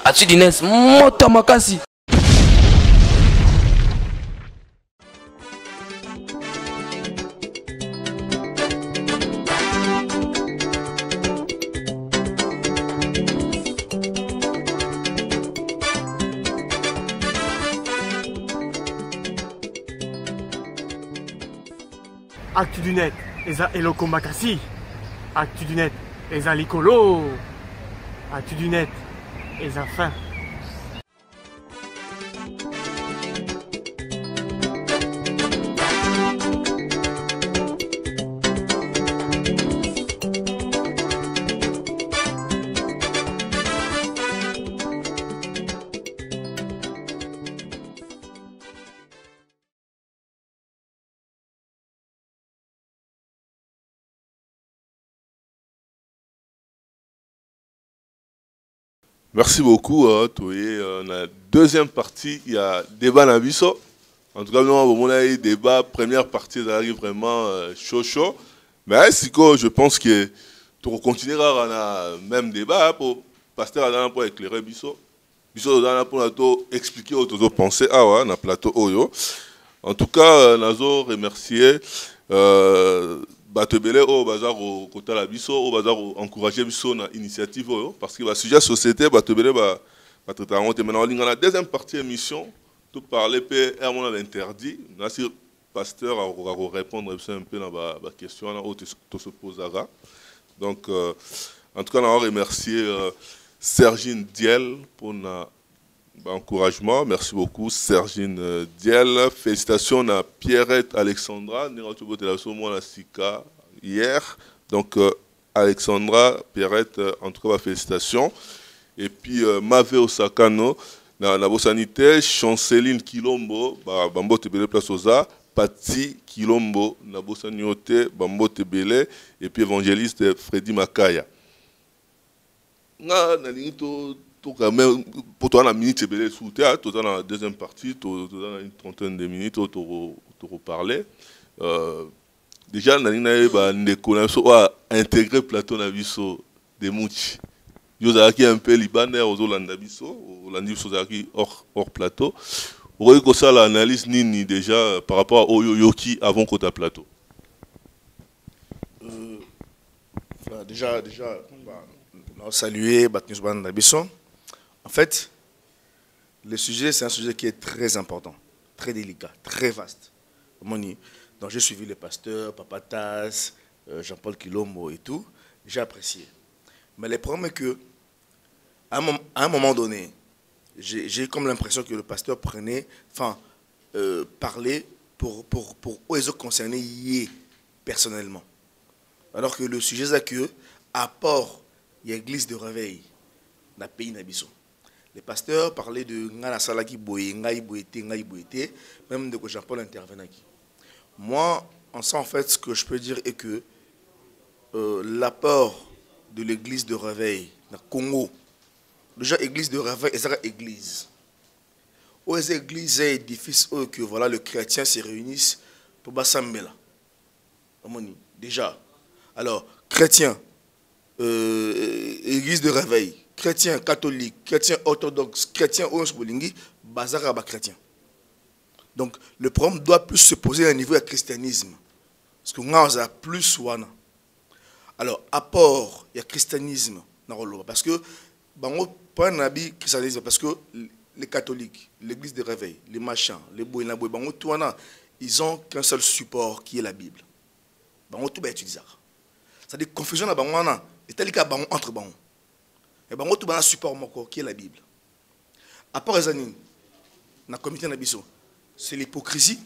Atudines moto makasi. Actu du net, eza eloko makasi. Actu du net, eza likolo. Actu du net, eza fin. Merci beaucoup. On a deuxième partie, il y a débat Nabiso. En tout cas, nous avons eu débat, première partie, ça arrive vraiment chaud. Mais je pense que tu continueras à même débat pour pasteur Adana pour éclairer Biso. Biso Adana pour expliquer aux pensées dans le plateau Oyo. En tout cas, Nazo remercier Batebele au bazar au côté la biso au bazar encourager biso na initiative parce que le sujet société Batebele va traiter maintenant on a deuxième partie émission tout parler PR on a l'interdit là si pasteur a répondre un peu dans la question là où tu se poseras donc en tout cas on va remercier Sergine Diel pour encouragement, merci beaucoup Sergine Diel, félicitations à Pierrette Alexandra, hier, donc Alexandra, Pierrette, en tout cas félicitations, et puis Mavé Osakano, na sanité, Chanceline Kilombo, Bambo Tebele Place Oza, Pati Kilombo, na Saniote, Bambo Tebele, et puis évangéliste Freddy Makaya. Quand même, pour toi, la minute, c'est bien sous théâtre, tout dans la deuxième partie, tout dans une trentaine de minutes, tu reparler. Déjà, on a intégré Platon à Bisso de Mouchi. Nous avons un peu libanais aux Hollandais Bisso, hors plateau. Vous voyez que ça, l'analyse Nini déjà par rapport au Yoki avant Kota Plateau. Déjà, on a salué Batnus Ban Bisso. En fait, le sujet, c'est un sujet qui est très important, très délicat, très vaste. Donc j'ai suivi les pasteurs, Papatas, Jean-Paul Kilombo et tout, j'ai apprécié. Mais le problème est que, à un moment donné, j'ai comme l'impression que le pasteur parlait pour les autres concernés personnellement. Alors que le sujet c'est que, apport, il y a l'église de réveil dans le pays Nabiso. Les pasteurs parlaient de Ngana Salaki Boye, Ngaï Boyete, même de Jean-Paul intervenait. Moi, en ça, en fait, ce que je peux dire est que l'apport de l'église de réveil dans le Congo, déjà, l'église de réveil, c'est une église. Aux églises et édifices que voilà, les chrétiens se réunissent pour Bassambela. Déjà. Alors, chrétiens, église de réveil, chrétiens catholiques, chrétiens orthodoxes, chrétiens orange-bolingi, bazar à chrétien. Donc le problème doit plus se poser à un niveau du christianisme. Parce que nous avons plus wana. Alors, apport, il y a christianisme. Parce que, pas un habit christianisme, parce que les catholiques, l'église de réveil, les machins, les bois, ils ont qu'un seul support qui est la Bible. Tout est utilisé. C'est-à-dire confusion entre bancs. Et tout un support qui est la Bible. À part les années, dans le comité Nabiso, c'est l'hypocrisie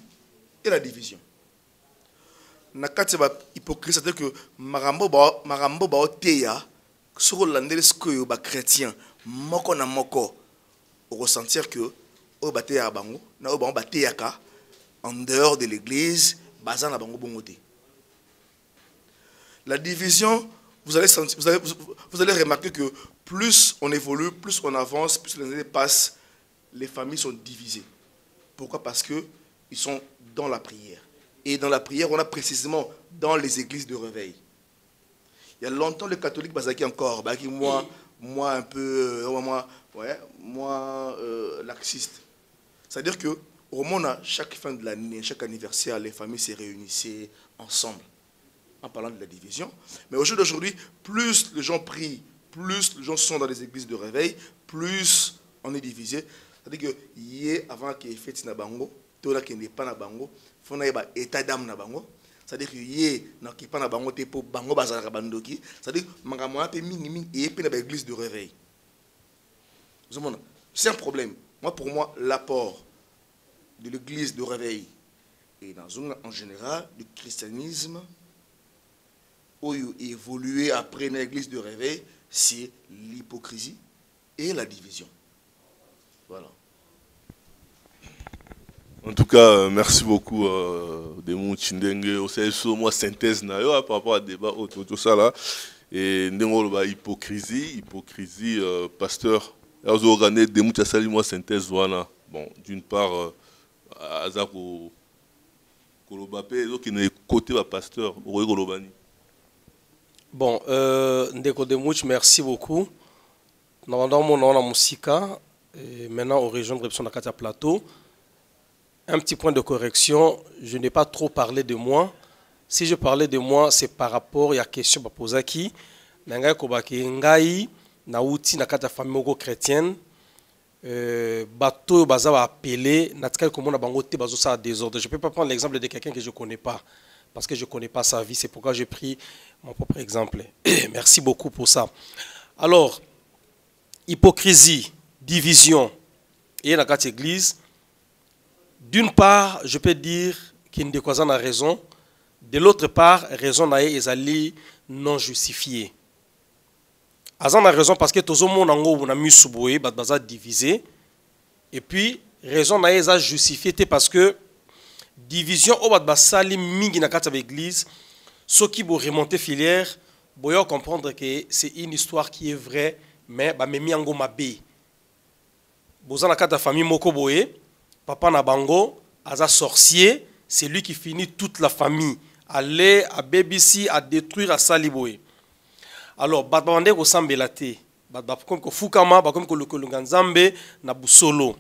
et la division. Dans le hypocrisie, c'est-à-dire que Marambo ba teya sur l'andelès que les chrétiens moko na moko ressentir que au bateya bango na au bateya ka en dehors de l'église bazan na bango bongote. La division, vous allez remarquer que plus on évolue, plus on avance, plus les années passent, les familles sont divisées. Pourquoi? Parce qu'ils sont dans la prière. Et dans la prière, on a précisément dans les églises de réveil. Il y a longtemps, les catholiques, encore, moi, moi un peu, moi laxiste. C'est-à-dire que au monde, à chaque fin de l'année, chaque anniversaire, les familles se réunissaient ensemble en parlant de la division. Mais au jour d'aujourd'hui, plus les gens prient, plus les gens sont dans les églises de réveil, plus on est divisé. C'est-à-dire que hier, avant qu'il y ait fait na bango, tout là qui n'est pas na bango, il faut qu'il y ait état d'âme na bango. C'est-à-dire que hier, n'a pas na bango, t'es pour bango bazar bandoki. C'est-à-dire que mangamwa pe mingi et puis na l'église de réveil. C'est un problème. Moi, pour moi, l'apport de l'église de réveil et en général du christianisme où il évolué après l'église de réveil, c'est l'hypocrisie et la division. Voilà. En tout cas, merci beaucoup de mon Chindenge. Aussi, moi, synthèse par rapport à débat autour de ça là. Et hypocrisie, pasteur. Alors, vous avez des mots qui moi synthèse voilà. Bon, d'une part, Azako Kolobapé, donc il est côté pasteur, Roy Kolobani. Bon, Ndeko Demouch, merci beaucoup. Nous avons mon nom à Moussika, et maintenant aux régions de Repson Katia Plateau. Un petit point de correction, je n'ai pas trop parlé de moi. Si je parlais de moi, c'est par rapport à la question que je qui. Nangai Kobaki Ngai, Naouti, Nakata famille chrétienne. Bateau baza va appeler natika comme on a bangoté bazo ça désordre. Je peux pas prendre l'exemple de quelqu'un que je connais pas parce que je connais pas sa vie, c'est pourquoi j'ai pris mon propre exemple. Merci beaucoup pour ça. Alors, hypocrisie, division et la carte église. D'une part, je peux dire qu'il ne décoisant a raison. De l'autre part, raison n'a ezali non justifiée. Azan a raison parce que tout le monde a mis sous boé, baza divisé. Et puis, raison n'a pas justifié parce que division au bas sali mingi na kata l'église, ceux qui vont remonter filière, vont comprendre que c'est une histoire qui est vraie, mais ba memi ango mabe. Boza na kata famille moko boé, papa na bango, aza sorcier, c'est lui qui finit toute la famille, aller à BBC à détruire à sali boé. Alors, badbande ko sambelate, comme ko fukama, comme ko lukanzambe na busolo.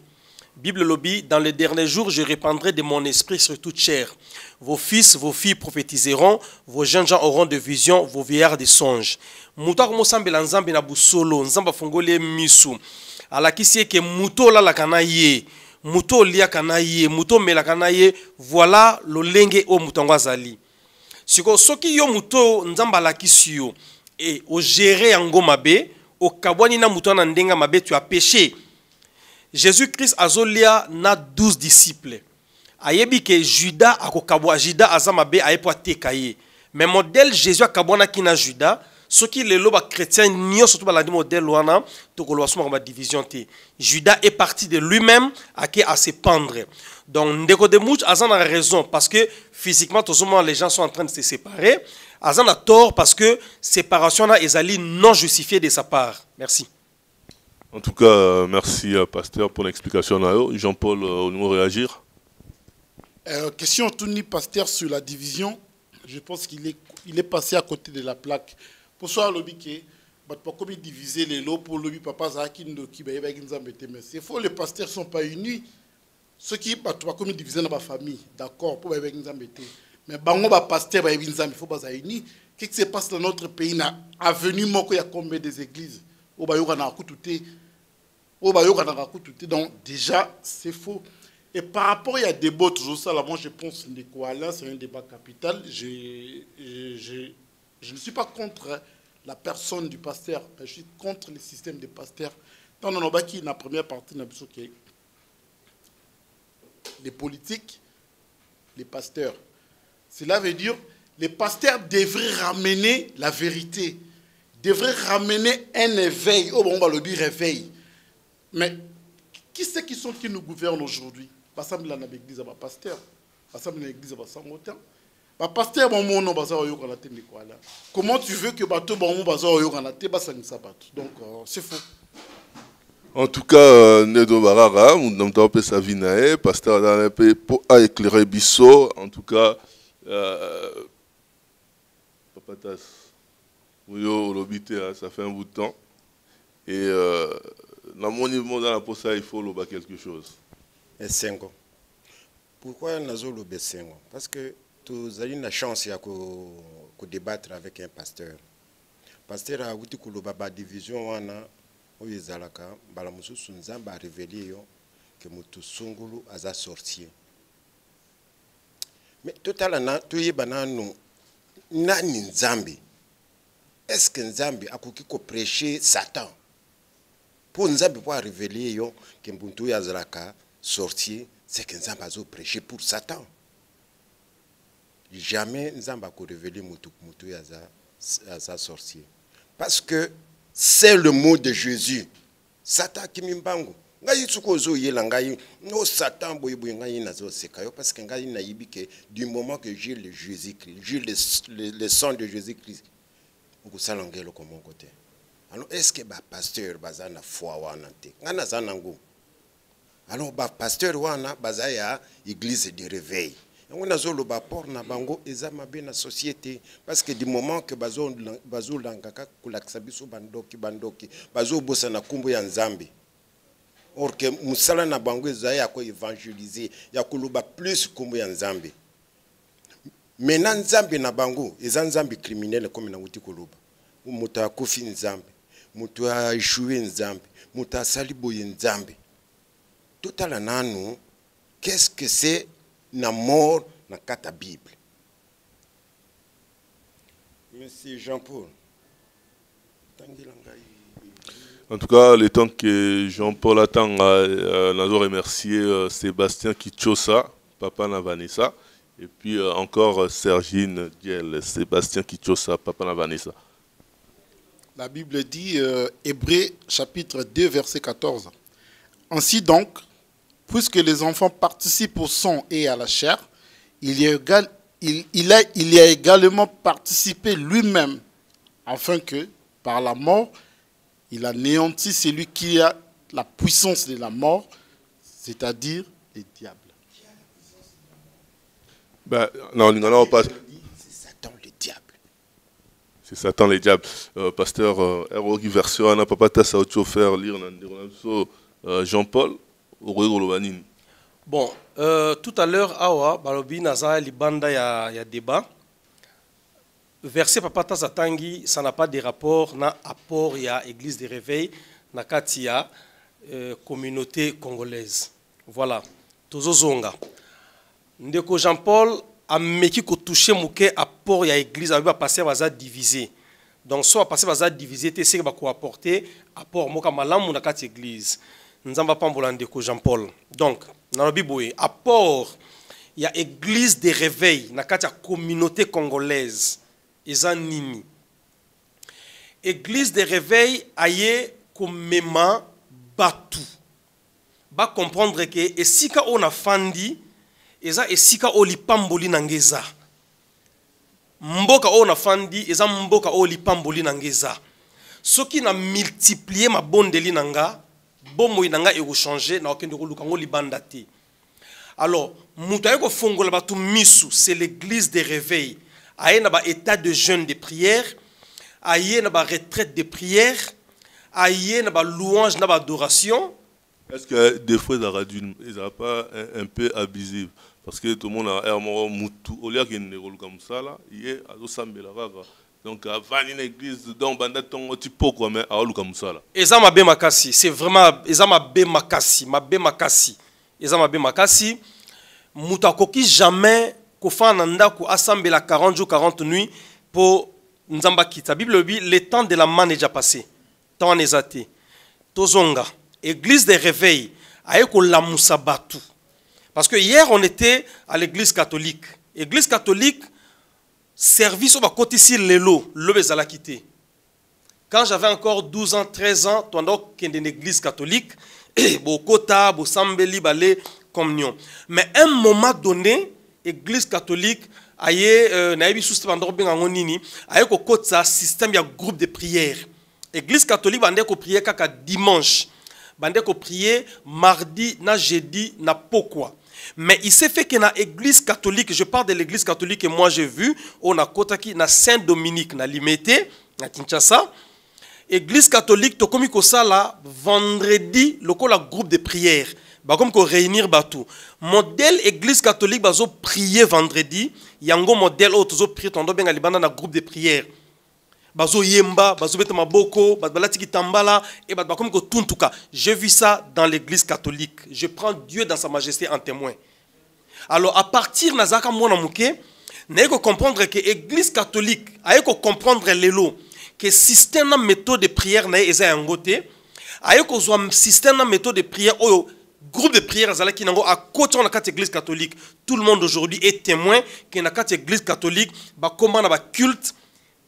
Bible lobby, dans les derniers jours, je répandrai de mon esprit sur toute chair. Vos fils, vos filles prophétiseront, vos jeunes gens auront des visions, vos vieillards des songes. Muto ko sambela nzambe na busolo, nzamba fongole misu. Ala kisie ke muto la kanaye, muto lia kanaye, muto mela kanaye, voilà le lenge o mutango azali. Siko soki yo muto nzamba la kisio. Et au gérer en gomabe, au kabwani na mutana ndenga mabe, tu as péché. Jésus-Christ azolia na 12 disciples. Ayebi ke Judas ako kabwa Judas azamabe ayepo tekaye. Mais modèle Jésus akabwana kina Judas, ce qui les loba chrétiens nyo surtout ba la modèle wana to ko loasuma ba division te. Judas est parti de lui-même à se pendre. Donc ndeko de mouch azan a raison parce que physiquement tout moment les gens sont en train de se séparer. Azan a tort parce que séparation na ezali non justifiée de sa part. Merci. En tout cas, merci pasteur pour l'explication. Jean-Paul, on va réagir. Question tournie pasteur sur la division. Je pense qu'il est passé à côté de la plaque. Pour soi, lobby qui pas comme diviser les lots pour lobby papa Zakindo qui va y mais c'est faux. Les pasteurs sont pas unis. Ceux qui pas comme diviser dans ma famille, d'accord, pour y mais bango ba pasteur ba il faut pas unis. Qu'est-ce qui se passe dans notre pays na avenue moko ya combien des églises au bayoka na kututé au bayoka na kututé. Donc déjà c'est faux. Et par rapport à des débat toujours ça là, moi je pense que là c'est un débat capital. Je ne suis pas contre la personne du pasteur, mais je suis contre le système des pasteurs. Dans la première partie, les politiques, les pasteurs. Cela veut dire que les pasteurs devraient ramener la vérité, devraient ramener un éveil. Oh, bon, on va le dire réveil. Mais qui c'est qui nous gouvernent aujourd'hui? Pas l'église à pasteur, pas l'église à Samotin. Pasteur, comment tu veux que bateau donc c'est faux. En tout cas, Nedo Barara, nous avons sa vie nae, pasteur pour éclairer Bissot. En tout cas, Papatas, ça fait un bout de temps. Et dans mon niveau, dans la poste, il faut le quelque chose. Et 5 ans. Pourquoi nous avons le 5 ans? Parce que tu as une chance de débattre avec un pasteur. Pasteur a eu une division où il a révélé que Moutou Sungulu a sorti. Mais tout à l'heure, tu es banano. Nani Nzambi? Est-ce que Nzambi a prêché Satan? Pour Nzambi pour révéler que Mbuntu Yazalaka sorti, c'est que Nzambi a prêché pour Satan. Jamais Nzambi a révélé Mbuntu Yazalaka sorti. Parce que c'est le mot de Jésus. Satan qui m'imbango. Ngai tsukozo yela ngai no Satan boyeboy ngai nazo sekayo parce que ngai na yibike du moment que j'ai le Jésus-Christ, j'ai le sang de Jésus-Christ. Ngo salangelo comme mon côté. Alors est-ce que ba pasteur bazana foi wana te? Ngana zanango. Alors ba pasteur wana bazaya église de réveil. On a zolo ba por na bango ezama be na société parce que du moment que bazo langaka kulakisa biso bandoki bazo bosa na kumbu ya Nzambe. Or que musala na bango ezaya ko évangéliser ya kuluba plus kumbu ya Nzambe. Maintenant Nzambe na bango eza Nzambe criminel comme na wuti kuluba. Muta kofi Nzambe, muta échoué Nzambe, muta saliboye Nzambe. Tout à l'anano, qu'est-ce que c'est na mort na kata Bible? Monsieur Jean-Paul. En tout cas, le temps que Jean-Paul attend, nous allons remercier Sébastien Kichosa, papa na Vanessa, et puis encore Sergine Diel, Sébastien Kichosa, papa na Vanessa. La Bible dit, Hébreux chapitre 2, verset 14. Ainsi donc, puisque les enfants participent au sang et à la chair, il y a également participé lui-même, afin que, par la mort, il anéantit celui qui a la puissance de la mort, c'est-à-dire le diable. Ben, non, on passe. C'est Satan le diable. C'est Satan le diable. Pasteur, Erogi version, on n'a pas tassé à faire lire Jean-Paul au Bon, tout à l'heure, Awa, Balobi, Naza, Libanda, il y a débat. Verset Papa Tazatangi, ça n'a pas de rapport, na apport, il y a Église des Réveils, na Katia, communauté congolaise. Voilà. Tozo Zonga. Ndeko Jean-Paul a meki ko toucher mouké apport, il y a Église, il va passer à diviser. Donc, soit passer à diviser, c'est ce qui va apporter apport, moka malam ou na Katia Église. Nous n'avons pas de Ndeko Jean-Paul. Donc, dans la Bible, apport, il y a Église des Réveils, na Katia communauté congolaise. Nini. Église de réveil aye komema batu. Ba comprendre que esika on a fandi eza esika oli pamboli nangeza. Mboka on a fandi eza mboka oli pamboli nangeza. Soki na multiplier ma bondeli nanga, bomo inanga e changer na okende ko lukango libanda te. Alors, mutaye ko fongola batu misu, c'est l'église de réveil. Aïe n'a pas état de jeûne de prière, aïe n'a pas retraite de prière, aïe n'a pas louange, n'a pas adoration. Est-ce que des fois ils n'ont pas un peu abusif? Parce que tout le monde a un moutou, au lieu qu'il y ait une comme ça, il y a donc avant une église, donc banda ton tipo quoi, mais à comme ça là. Ezama be makasi, c'est vraiment ezama be makasi, ezama be makasi, mutakoki jamais Kofa nanda ko assemblée 40 jours 40 nuits pour Nzamba kita. Bible dit le temps de la manne est déjà passé. Temps n'est até. Tozonga, église des réveils, aeko la musabatu. Parce que hier on était à l'église catholique. Église catholique service au côté ici lelo, le bezala quitté. Quand j'avais encore 12 ans, 13 ans, tondok kende une église catholique, bo kota, bo sambeli balé communion. Mais à un moment donné, Église catholique aye naebi sous pendant bien ngonini aye ko kotsa système ya groupe de prière. Église catholique bande ko prier kaka dimanche, bande ko prier mardi na jeudi na pokwa. Mais il s'est fait que na église catholique, je parle de l'église catholique que moi j'ai vu, on a kotaki na Saint-Dominique na Limité na Kinshasa Église catholique, to komi ko sala vendredi, lokola groupe de prière. Ba comme ko réunir batou. Modèle église catholique bazo prier vendredi, yango modèle auto zo prier tondo benga libanda na groupe de prière. Bazo yemba, bazo beta maboko, balati kitambala et ba comme ko tuntuka. J'ai vu ça dans l'église catholique. Je prends Dieu dans sa majesté en témoin. Alors à partir nazaka mona muke, na ko comprendre que église catholique, a ko comprendre l'élo que système na méthode de prière na eza yangote, a ko zo système na méthode de prière oyo groupe de prière azala ki nango à côté on a quatre église catholique. Tout le monde aujourd'hui est témoin que na quatre église catholique ba comment na ba culte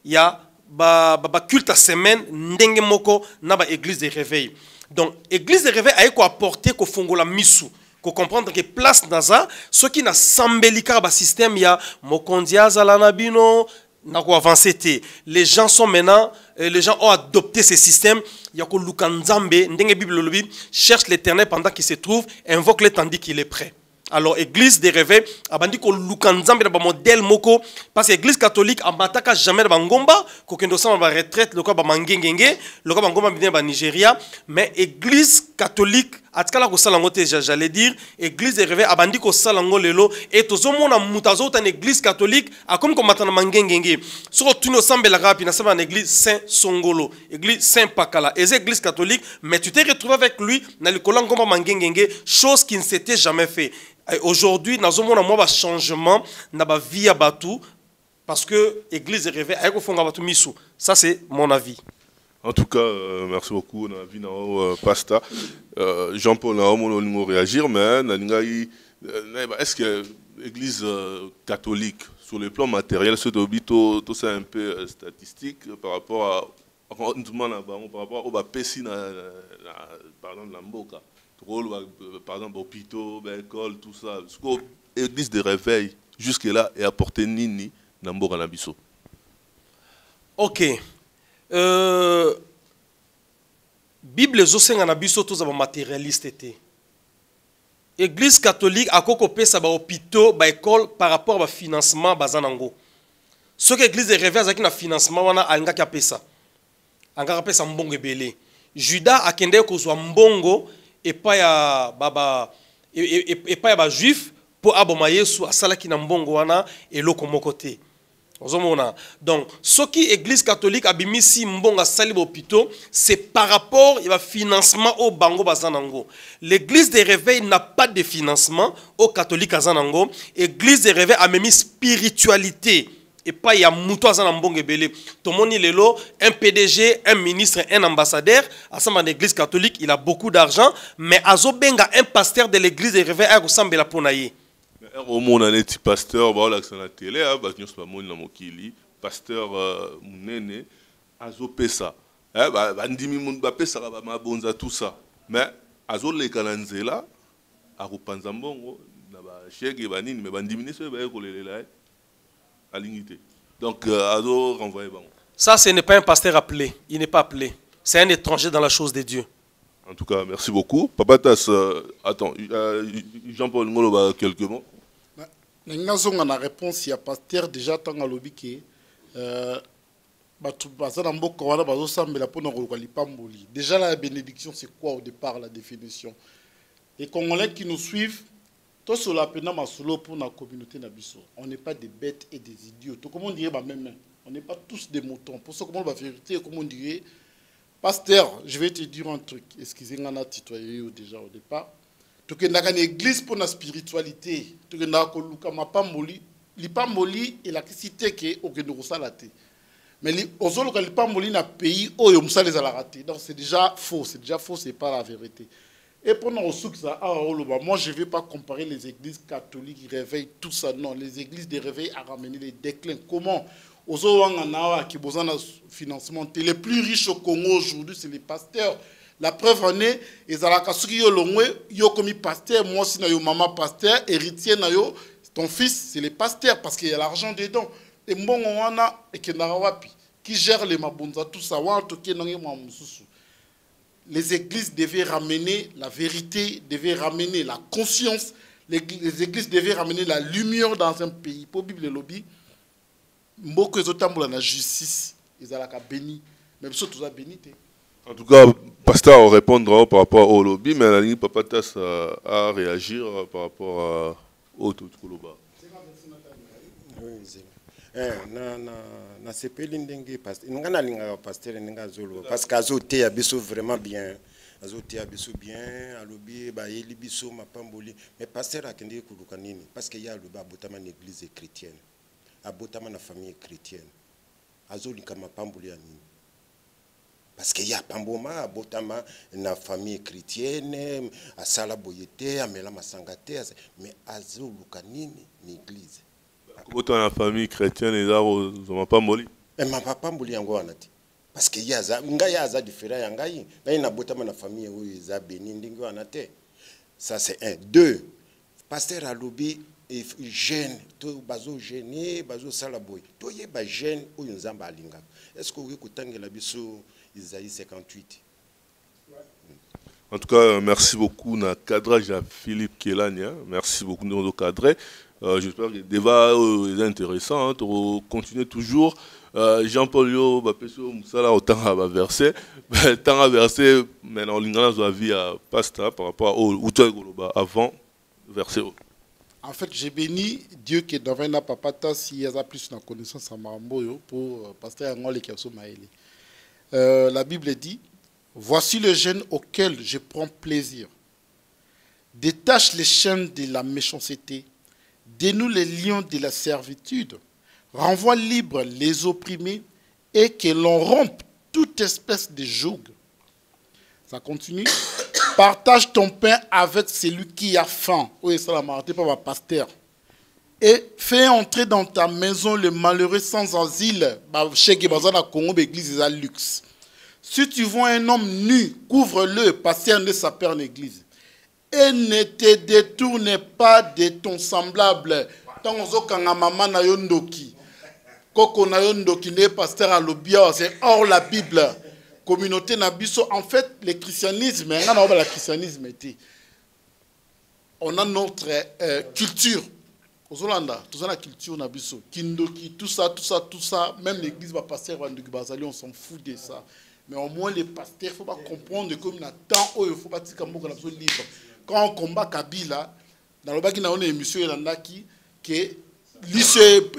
ya ba culte à semaine ndenge moko na ba église de réveil. Donc église de réveil a ko apporter ko fongola misu. Ko comprendre que place dans ça ce qui na sambelika ba système ya mokondia zala na bino na ko avancer té. Les gens sont maintenant les gens ont adopté ce système. Yako lukanzambe ndenge Bible lobi cherche l'Éternel pendant qu'il se trouve, invoque-le tandis qu'il est prêt. Alors église des réveils abandi ko lukanzambe na ba modèle moko parce que église catholique amataka jamais ba ngomba ko kendo sama ba retraite loko ba mangengenge loko ba ngomba bien ba Nigeria mais église catholique atkala ko sala ngote j'allais dire église des réveils abandi ko sala ngolelo et tozomona mutazo ta église catholique a comme ko matana mangengenge so tuno sambela rapi na sama église Saint Songolo église Saint Pakala et église catholique mais tu t'es retrouvé avec lui na le kolangomba mangengenge chose qui ne s'était jamais fait. Aujourd'hui, nous avons un changement dans la vie à Batou parce que l'église est réveillée. Ça, c'est mon avis. En tout cas, merci beaucoup. On a vu Pasta. Jean-Paul a réagir, mais est-ce que l'église catholique, sur le plan matériel, c'est un peu statistique par rapport à par rapport au Pessi, par exemple, l'Amboka. Par exemple, hôpitaux, écoles, tout ça. L'église de réveil, jusque-là, est apporté Nini, Namboka Nabiso. Ok. Bible Zosenga Nabiso, tout ça, matérialiste. Église catholique, a copé ça, hôpitaux, écoles, par rapport au financement, bazanango. Ce que l'église de réveil, c'est un financement, on a un gars qui a payé ça. Un gars qui a payé ça, mbongo belé. Judas a kende ko zo mbongo. Et pas ya baba et pas ya ba juif pour aboma Yesu asala ki na mbongo wana et loko mokote ozomona. Donc ce qui église catholique abimisi mbonga sali hôpitaux c'est par rapport il y a financement au bango bazanango. L'église des réveils n'a pas de financement au catholique azanango. Église des réveils a même spiritualité. Et pas il y a mouto à Zanambongebele. Tout le monde est un PDG, un ministre, un ambassadeur. À ça, dans l'église catholique, il a beaucoup d'argent. Mais Azo Benga, un pasteur de l'église de réveil, il ressemble à Ponaye. Au monde, on est pasteur, voilà, c'est la télé, pasteur Mounene, Azo Pesa. Bandimi Mounba Pesa, Mabonza, tout ça. Mais Azo le Kalanzela, Arupanzambongo, Chege Banine, mais Bandimini, c'est vrai à l'unité. Donc, Ado renvoyé. Ça, ce n'est pas un pasteur appelé. Il n'est pas appelé. C'est un étranger dans la chose de Dieu. En tout cas, merci beaucoup. Papatas, attends, Jean-Paul Ngolo, quelques mots. La réponse, il y a pasteur déjà tant à l'obiki. Déjà, la bénédiction, c'est quoi au départ la définition? Les Congolais qui nous suivent, tout cela pour la communauté nabiso. On n'est pas des bêtes et des idiots. Comment on dirait même, on n'est pas tous des moutons. Pour ça, comment on va vérité, comment on dirait, pasteur, je vais te dire un truc. Excusez-moi, on a tutoyé déjà au départ. Tu as une église pour la spiritualité. Tu as une électricité qui est au Salate. Mais le pays où il y a les raté. Donc c'est déjà faux. C'est déjà faux, ce n'est pas la vérité. Et pendant moi je ne vais pas comparer les églises catholiques qui réveillent tout ça. Non, les églises de réveil à ramener les déclins. Comment? Financement. Les plus riches au Congo aujourd'hui, c'est les pasteurs. La preuve en est, ils ont commis pasteur, moi aussi, maman pasteur, héritier, ton fils, c'est les pasteurs parce qu'il y a l'argent dedans. Et bon, on a qui gère les mabonza, tout ça. Les églises devaient ramener la vérité, devaient ramener la conscience. Les églises devaient ramener la lumière dans un pays. Pour Bible lobby, beaucoup de la justice, ils ont béni. Même si tout ça béni. En tout cas, Pasteur répondra par rapport au lobby, mais la ligne Papa Tass à réagir par rapport au Tutkoloba. Na sepeli ndenge pasteur ngana linga pasteur ninga zolo parce que azote abiso vraiment bien azote abiso bien alobi ba yeli biso mapamboli mais pasteur akende kuluka nini parce que ya aloba abotama na église chrétienne abotama na famille chrétienne azolika mapamboli ya nini parce que ya pamboma abotama na famille chrétienne asala boyete amela masangate mais azoluka nini ni église. Autant la famille chrétienne et là, on m'a pas molli. Et ma papa mboli yango anati. Parce que yaza nga yaza différent yangai. Ngai na botama na famille où ils a béni ndingo anate. Ça c'est un. Deux. Pasteur alobi et jeune to bazo jeune bazo sala boy. To ye ba jeune ou nzamba alinga. Est-ce que vous kutangela biso Isaïe 58? En tout cas, merci beaucoup na cadrage à Philippe Kelania. Merci beaucoup de nous cadrer. J'espère que le débat est intéressant. Hein, de continuer toujours. Jean-Paul Yo, Moussala, autant à verser. Tant à verser, maintenant, l'ingénieur a vu à Pasta par rapport au Outoy Goloba avant verser. En fait, j'ai béni Dieu qui est dans un papata s'il y a plus de connaissance à Maramboyo pour Pasteur Angole qui a sommé. La Bible dit: voici le jeûne auquel je prends plaisir. Détache les chaînes de la méchanceté. Dénoue les liens de la servitude, renvoie libres les opprimés et que l'on rompe toute espèce de joug. Ça continue. Partage ton pain avec celui qui a faim. Oui, ça l'a marqué par ma pasteur. Et fais entrer dans ta maison le malheureux sans asile. Si tu vois un homme nu, couvre-le, pasteur ne s'appelle l'église. Et ne te détourne pas de ton semblable. Tant que maman na yondoki, koko na yondoki ne pasteur à l'obia, c'est hors la Bible. Communauté nabiso, en fait, le christianisme, on a notre culture. Aux Hollandais, tout ça la culture nabiso, kindoki, tout ça, même l'église va passer on s'en fout de ça. Mais au moins les pasteurs, il ne faut pas comprendre comme il y a tant il ne faut pas dire qu'on a besoin de libre. Quand on combat Kabila, dans le bas qui a une émission que l'issue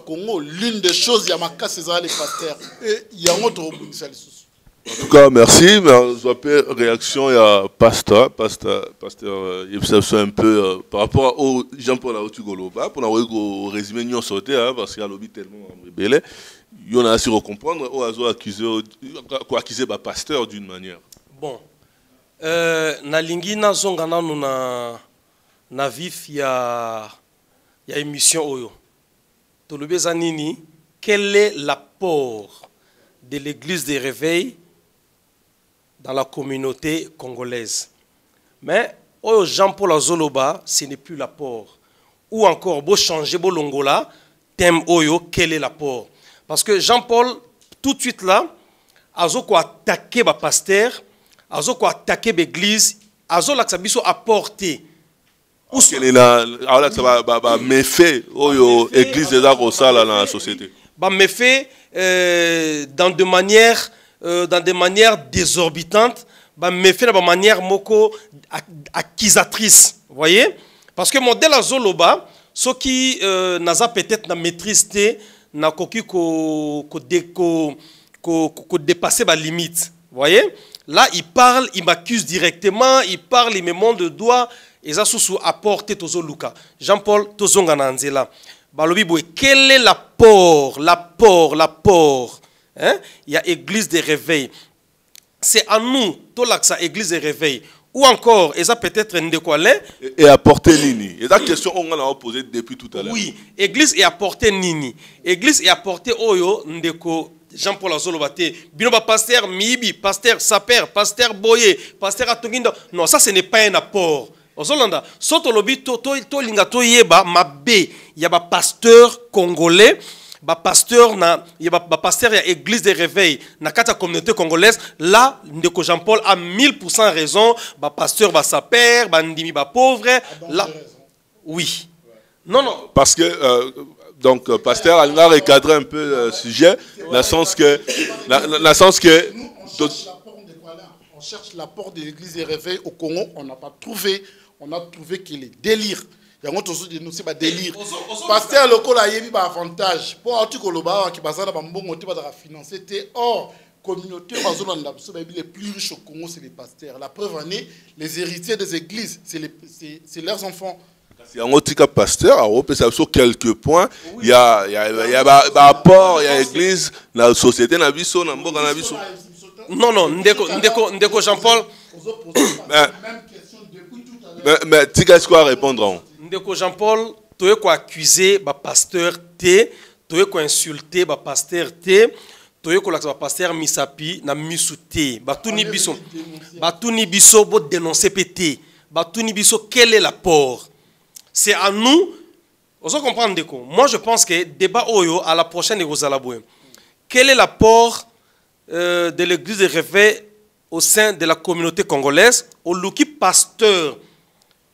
Congo, l'une des choses, il y a ma casse, c'est les pasteurs. Et il y a un autre. En tout cas, merci. Mais réaction, il y a Pasteur, il y a un peu par rapport au Jean-Paul Aotugoloba, pour nous résumer, nous sauter, parce qu'il y a lobby tellement rebelle. Il y en a assez à comprendre, ou à accuser le pasteur d'une manière. Bon. Na lingi na zonga nanu na vif ya émission oyo. Tolobeza nini, quel est l'apport de l'église des réveils dans la communauté congolaise? Mais oyo Jean-Paul Azoloba, ce n'est plus l'apport. Ou encore, beau changer, beau longola, thème oyo, quel est l'apport? Parce que Jean-Paul, tout de suite là, Azoko attaqué ba pasteur, Azoko attaqué l'église, Azoko l'axabiso apporté. Quel est la méfait oyo église des arts au sala dans la société? Bah méfait dans des manières désorbitantes, bah méfait dans manière moko accusatrice, vous voyez? Parce que modèle Azoloba, ce qui n'a peut-être na maîtrise na koki ko dépasser ma limite. Vous voyez? Là, il parle, il m'accuse directement, il parle, il me montre de doigt, et ça sous apporter Tozo Luka. Jean-Paul Tozonga Nanzela. Balobi, quel est l'apport? Hein? Il y a église des réveils. C'est à nous, Tolaksa, église des réveils. Ou encore, et ça peut-être Ndekwale. Et apporter Nini. Et la question on a posée depuis tout à l'heure. Oui, église et apporter Nini. Église et apporter Oyo Ndeko. Jean-Paul Azolobate, Binoba pasteur Mibi, pasteur Saper, pasteur Boye, pasteur Atogindo. Non, ça ce n'est pas un apport. Ozolanda, soto lobi to linga to yeba mabe, il y a ba pasteur congolais, ba pasteur na, il y a ba pasteur ya église des réveils, na kata communauté congolaise, là ndeko Jean-Paul a 1000% raison, ba pasteur ba Saper, ba ndimi ba pauvre, là oui. Non. Parce que pasteur Algar recadrer un peu le sujet, dans le sens que On cherche l'apport de l'église des réveils au Congo, on n'a pas trouvé. On a trouvé qu'il est délire. Il y a un autre dénoncé par délire. Pasteur local a eu un avantage. Pour un truc au Loba qui base dans un bon motif de financer. Or, communauté les plus riches au Congo, c'est les pasteurs. La preuve en est, les héritiers des églises, c'est leurs enfants. Il y a un autre cas pasteur, sur quelques points. Il y a apport, il y a l'église, la société, la vie, la mboka, la vie. Non, Ndeko Jean-Paul. Mais tu as quoi répondre? Ndeko Jean-Paul, tu es quoi accuser le pasteur T, tu es quoi insulter le pasteur T, tu es quoi le pasteur Misapi, na Misouté, Batuni Bisso, bo dénoncer PT, Batuni Bisso, quel est l'apport? C'est à nous, vous comprenez Ndeko. Moi je pense que débat Oyo à la prochaine Rosalaboué. Quel est l'apport de l'église de réveil au sein de la communauté congolaise, au Luki pasteur?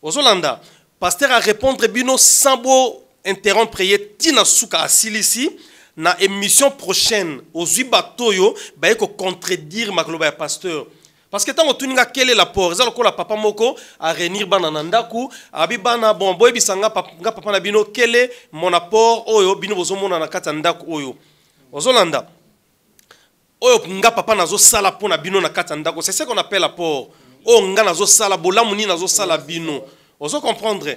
Ozolanda, pasteur a répondre bino sambo interrompre prier tina suka asilisi na émission prochaine aux batoyo ba ko contredire makloba ya pasteur parce que tant otuninga quel est l'apport ezalo ko la papa moko a réunir bana nandaku abi bana bon boy bisanga papa na bino quel est mon apport oyo bino bozomona na kata ndaku oyo Ozolanda oyo nga papa nazo sala pona bino na kata ndaku c'est ce qu'on appelle apport. Oh nga nazo sala bolamu ni nazo sala bino. Ozo comprendre.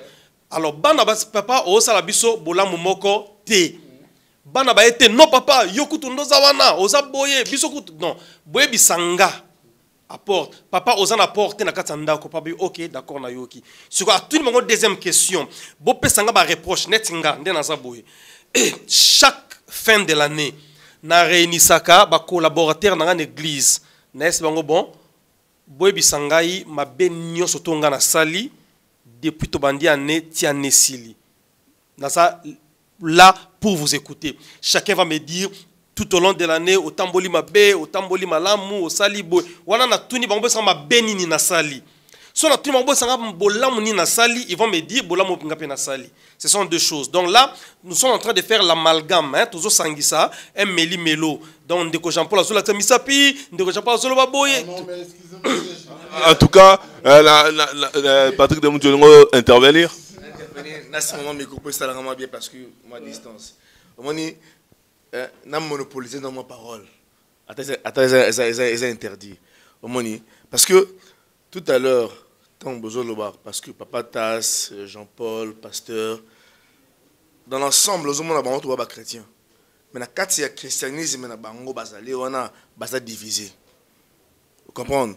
Alors bana papa o sala biso bolamu moko te. Bana ba ete non papa yokutu ndoza wana oza boye biso kutu non. Boye bisanga apporte. Papa oza na porte na kata ndako papa OK d'accord na yoki. Sur à tout le monde deuxième question. Bo pesanga ba reproche netinga nde naza boye. Chaque fin de l'année na réunisaka ba collaborateur na l'église. N'est-ce pas bon? Boye bisangai ma benyo sotonga na sali depuis tobandi ane tiane sili. Nasa là pour vous écouter. Chacun va me dire tout au long de l'année au tamboli mabe, au tamboli malamu, au sali boy. Wana na tuni bango sa ma benini na sali. So na tuni bango sa bolamu ni na sali, ils vont me dire bolamu ngape na sali. Ce sont deux choses. Donc là, nous sommes en train de faire l'amalgame, hein, toujours sangisa, un meli melo. Donc Ndeko Jean-Paul Azola Misapi, Ndeko Jean-Paul Azola Baboye. Non, mais excusez-moi. En tout cas, Patrick Demoutiolongo intervenir. Dans ce moment, je coupe ça bien parce que ma distance. On dit, n'a monopolisé dans ma parole. Attends, ils interdit. On dit, parce que tout à l'heure, parce que Papa Tass, Jean-Paul, pasteur, dans l'ensemble, nous sommes des chrétiens. Mais quand il y a christianisme, on a divisé. Vous comprenez?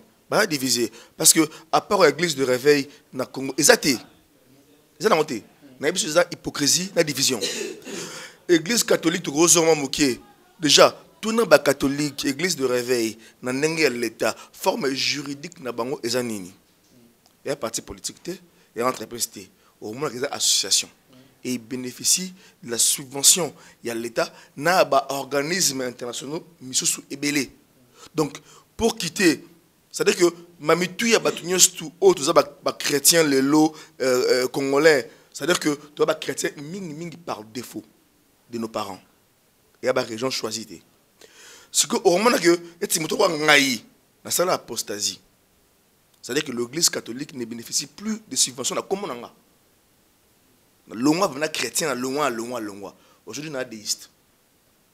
Divisé. Parce que, à part l'église de réveil, na Congo, ils ont monté. Il y a hypocrisie, la division. L'église catholique, déjà, tout le monde catholique, l'église de réveil, na l'État, forme juridique, na bango, ils ont il y a un parti politique, il y a une entreprise, au moins il y a une association. Et ils bénéficient de la subvention. Il y a l'État, il y a des organismes internationaux, mais sous ébélé. Donc, pour quitter, c'est-à-dire que Mamitou, il y a des chrétiens, les lots congolais. C'est-à-dire que tu as des chrétiens par défaut de nos parents. Il y a des régions choisies. Ce que, au moment où tu as une apostasie, c'est-à-dire que l'église catholique ne bénéficie plus de subventions. Comment on a loin chrétien, loin. Aujourd'hui, on est déiste.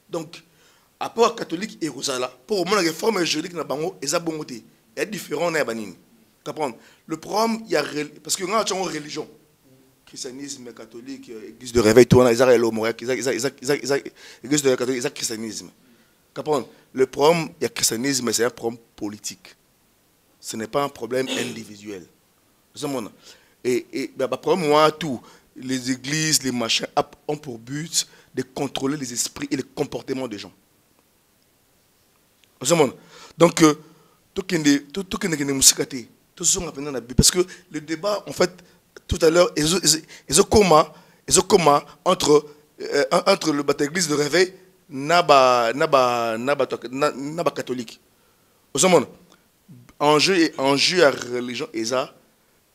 Donc, à part catholique et Rosala, pour au moins la réforme juridique, il y a différents. Le problème, il y a parce que nous avons une religion. Christianisme, catholique, église de réveil, tout l'église de catholique, ils ont christianisme. Le problème, il y a christianisme, c'est un problème politique. Ce n'est pas un problème individuel. Et le problème, moi, tout, les églises, les machins, ont pour but de contrôler les esprits et les comportements des gens. Donc, parce que le débat, en fait, tout à l'heure, ils ont comment entre l'église de réveil naba catholique. Enjeu à la religion, ils ont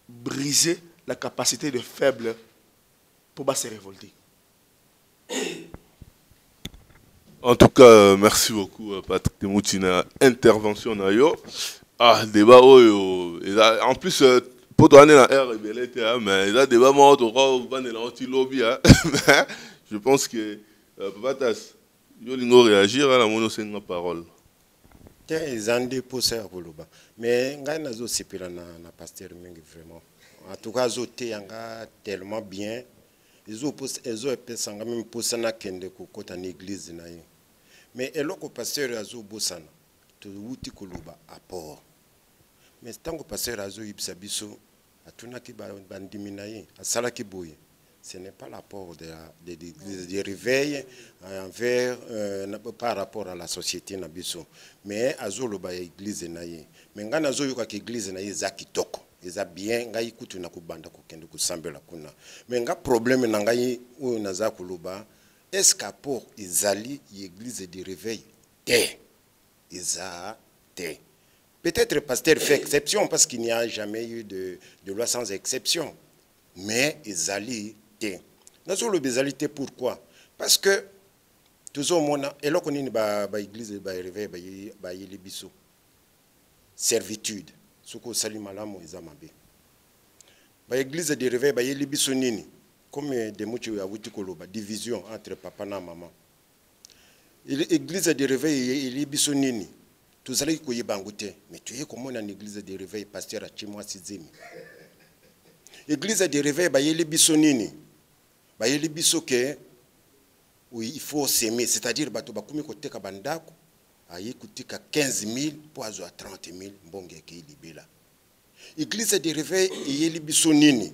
brisé la capacité de faible pour se révolter. En tout cas, merci beaucoup, Patrick Temoutina. Intervention na yo. Ah, débat, oh, en plus, pour donner la R, mais il y a débat, moi, lobby. Je pense que Papa Tas, yo lingo réagir à la mono parole. Tiens, ils ont des poussés à Koulouba. Mais ngai nazo sipila na pasteur mingi vraiment. En tout cas, zoté yanga tellement bien. Ils ont pesanga même poussé na kende kokota na église na ye. Mais eloko pasteur azo bosana to wuti Koulouba apport. Mais tant que pasteur azo yibisa biso atuna ki bandimi na ye asala ki boye. Ce n'est pas l'apport de réveil envers, par rapport à la société nabiso. Mais azolo ba église na ye. Mais ngana zo yoka église na ye za kitoko. Eza bien ngai kutu na kubanda kokende kusambela kuna. Mais nga problème na ngai oyo naza kuluba est-ce qu'apport ezali église de réveil te. Eza te. Peut-être pasteur fait exception parce qu'il n'y a jamais eu de loi sans exception. Mais ezali Nazo le bezalité pourquoi? Parce que toujours mona et là qu'on est ba église ba réveil ba yelibiso servitude soko salimalamu ezamabe ba église de réveil ba yelibiso nini comme des mutu ya wuti koloba division entre papa na maman. Église de réveil yelibiso nini tuzali ko yebangute mais tu es comme on en église de réveil pasteur a chimwa sizemi. Église de réveil ba yelibiso nini ba yelibiso ke oui il faut s'aimer, c'est-à-dire bato bakumi koteka bandako ayi kutika 15 000 pour à 30 000 mbonge ke libela. Église de réveil yelibiso nini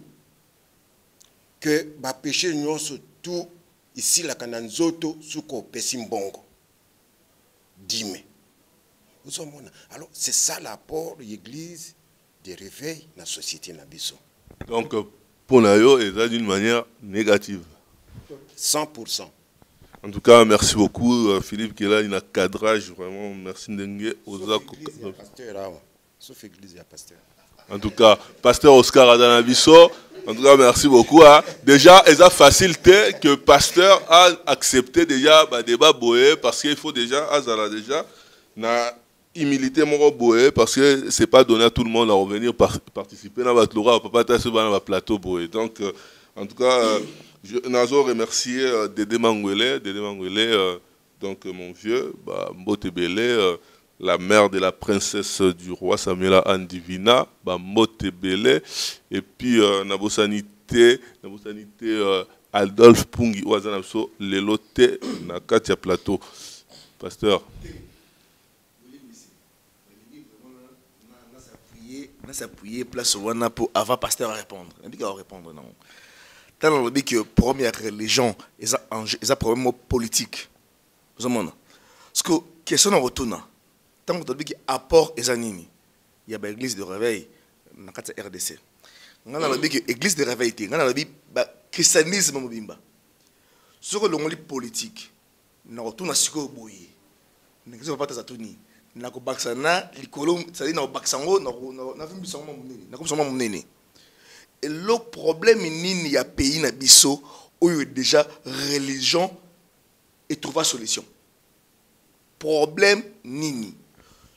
que ba péché nyonso tout ici la kananzoto suko pesi mbongo dime. Alors c'est ça l'apport de l'église de réveil dans la société nabiso. Donc, pour Nayo, c'est d'une manière négative. 100%. En tout cas, merci beaucoup, Philippe, qui est là, il a un cadrage, vraiment, merci Ndengue. Sauf église, il y a pasteur. En tout cas, pasteur Oscar Adanabiso, en tout cas, merci beaucoup. Hein. Déjà, il a facilité que pasteur a accepté déjà le débat boé, parce qu'il faut déjà, Azala déjà, humilité mon boé parce que c'est pas donné à tout le monde à revenir participer dans votre lora papa ta sur le plateau boé. Donc en tout cas je nazo remercier Dédé Mangwele donc mon vieux Mbote Belé la mère de la princesse du roi Samuela Anne Divina Mbote Belé et puis nabosanité Adolphe Pungi Ouazanapso lelote na katia plateau pasteur. On s'appuyer place wana pour avant pasteur à répondre. On dit qu'il va répondre non. Tant on dit que première religion ils a problème politique. Vous comprenez? Parce que question on retourne. Tant on dit que apport ezanini. Il y a l'église de réveil dans la RDC. On a dit que église de réveil on a dit christianisme mobimba. Sur le monde politique. On retourne à ce que boye. N'existe pas ta zatuni. Na ko baksana likolo c'est na baksango na vimbisango munene na ko bisanga munene et le problème nini ya pays na biso oyo déjà religion et trouver solution problème nini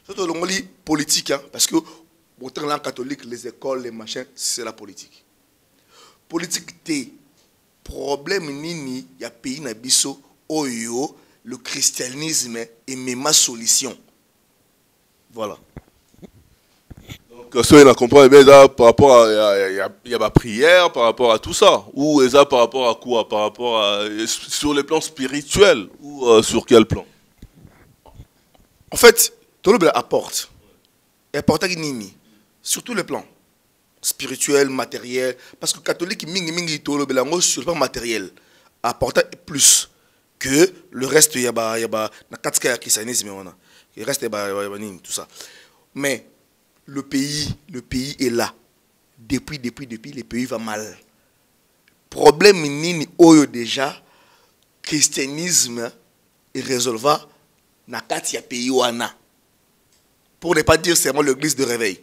surtout le monde politique hein, parce que autant là catholique les écoles les machins c'est la politique té problème nini ya pays na biso oyo le christianisme est même solution. Voilà. Donc, ça, il a compris bien par rapport à y a ma prière, par rapport à tout ça. Ou ça par rapport à quoi? Par rapport à sur le plan spirituel ou sur quel plan? En fait, tout le monde apporte. Et apporte à nini? Sur tous les plans. Spirituel, matériel. Parce que catholique, mingi tout le monde sur le plan matériel. Apporte plus que le reste. Il y a na katska christianisme. Il reste tout ça. Mais le pays est là. Depuis, le pays va mal. Problème nini oyo déjà, christianisme est résolvable na katia pays wana. Pour ne pas dire seulement l'église de réveil.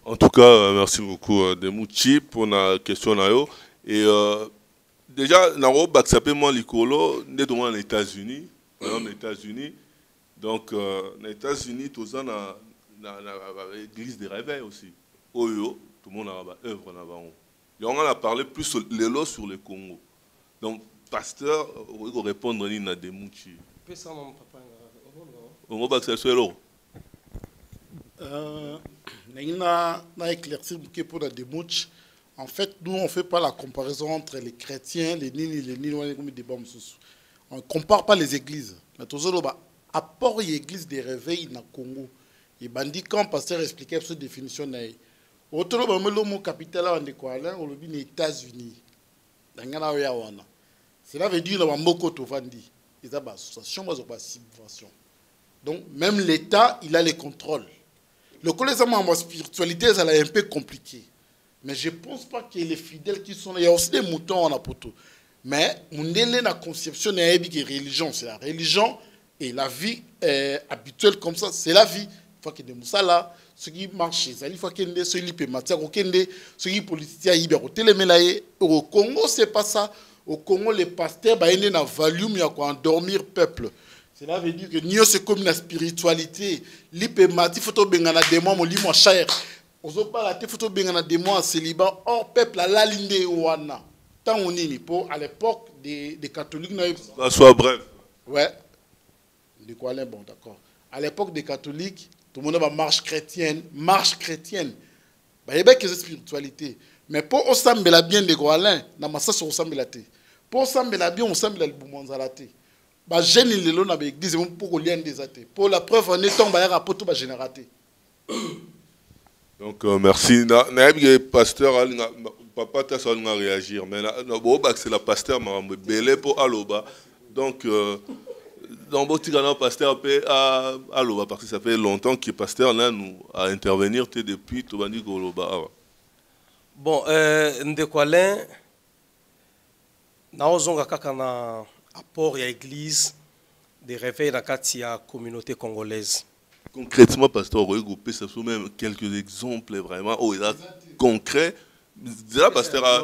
En tout cas, merci beaucoup Demouchi pour la question. Et déjà, Naro Baksapé, Likolo, né aux États-Unis. Aux États-Unis. Donc, aux États-Unis, tout ça, l'église des réveils aussi. Oyo, tout le monde a œuvre là-bas. Et on a parlé plus sur le Congo. Donc, pasteur, il faut répondre à une démouchi. On va accéder là. Na éclaircir pour la démouche. En fait, nous, on ne fait pas la comparaison entre les chrétiens, les nini, on ne compare pas les églises. Mais tout ça, apport l'église des réveils dans le Congo. Et bandit, quand le pasteur expliquait cette définition, autre le capital aux États-Unis. Cela veut dire que Moko Tovandi, ils ont une association, ils ont une subvention. Donc, même l'État, il a les contrôles. Le collège en spiritualité, ça est un peu compliqué. Mais je ne pense pas que les fidèles qui sont là, il y a aussi des moutons en apoto. Mais, la conception de la religion, c'est la religion et la vie habituelle comme ça, c'est la vie. Il faut qu'il y ait des moussala, ceux qui marchent, il faut qu'il y ait ceux qui peuvent marcher, ceux qui politiciens, au Congo, ce n'est pas ça. Au Congo, les pasteurs, ils ont un volume, il y a quoi endormir le peuple. Cela veut dire que nous, c'est comme la spiritualité. L'hypématie, il faut que nous ayons des mois, il faut que nous ayons des mois en célibat. Or, le peuple, la ligne wana. Tant on est à l'époque des catholiques. Ça soit bref. Ouais. De quoi aller, bon, d'accord. À l'époque des catholiques, tout le monde a marche chrétienne. Marche chrétienne. Il y a que cette spiritualité. Mais pour ensemble la bien de Goalin, na massa sur ensemble la té. Pour ensemble la bien, ensemble la bumonzalate. Ba jeune il le na be église pour lien des athées. Pour la preuve on est tombé à rapport tout ba génératé. Donc merci. Na pasteur papa ta ça va réagir mais bon c'est la pasteur m'a belé pour aloba. Donc dans votre pasteur à aloba parce que ça fait longtemps que pasteur là nous à intervenir depuis tout bandi goloba. Bon, Ndekwalin, naozonga kaka na apport ya église des réveils dans la communauté congolaise. Concrètement, pasteur, regrouper ça sont même quelques exemples vraiment concrets. Déjà pasteur à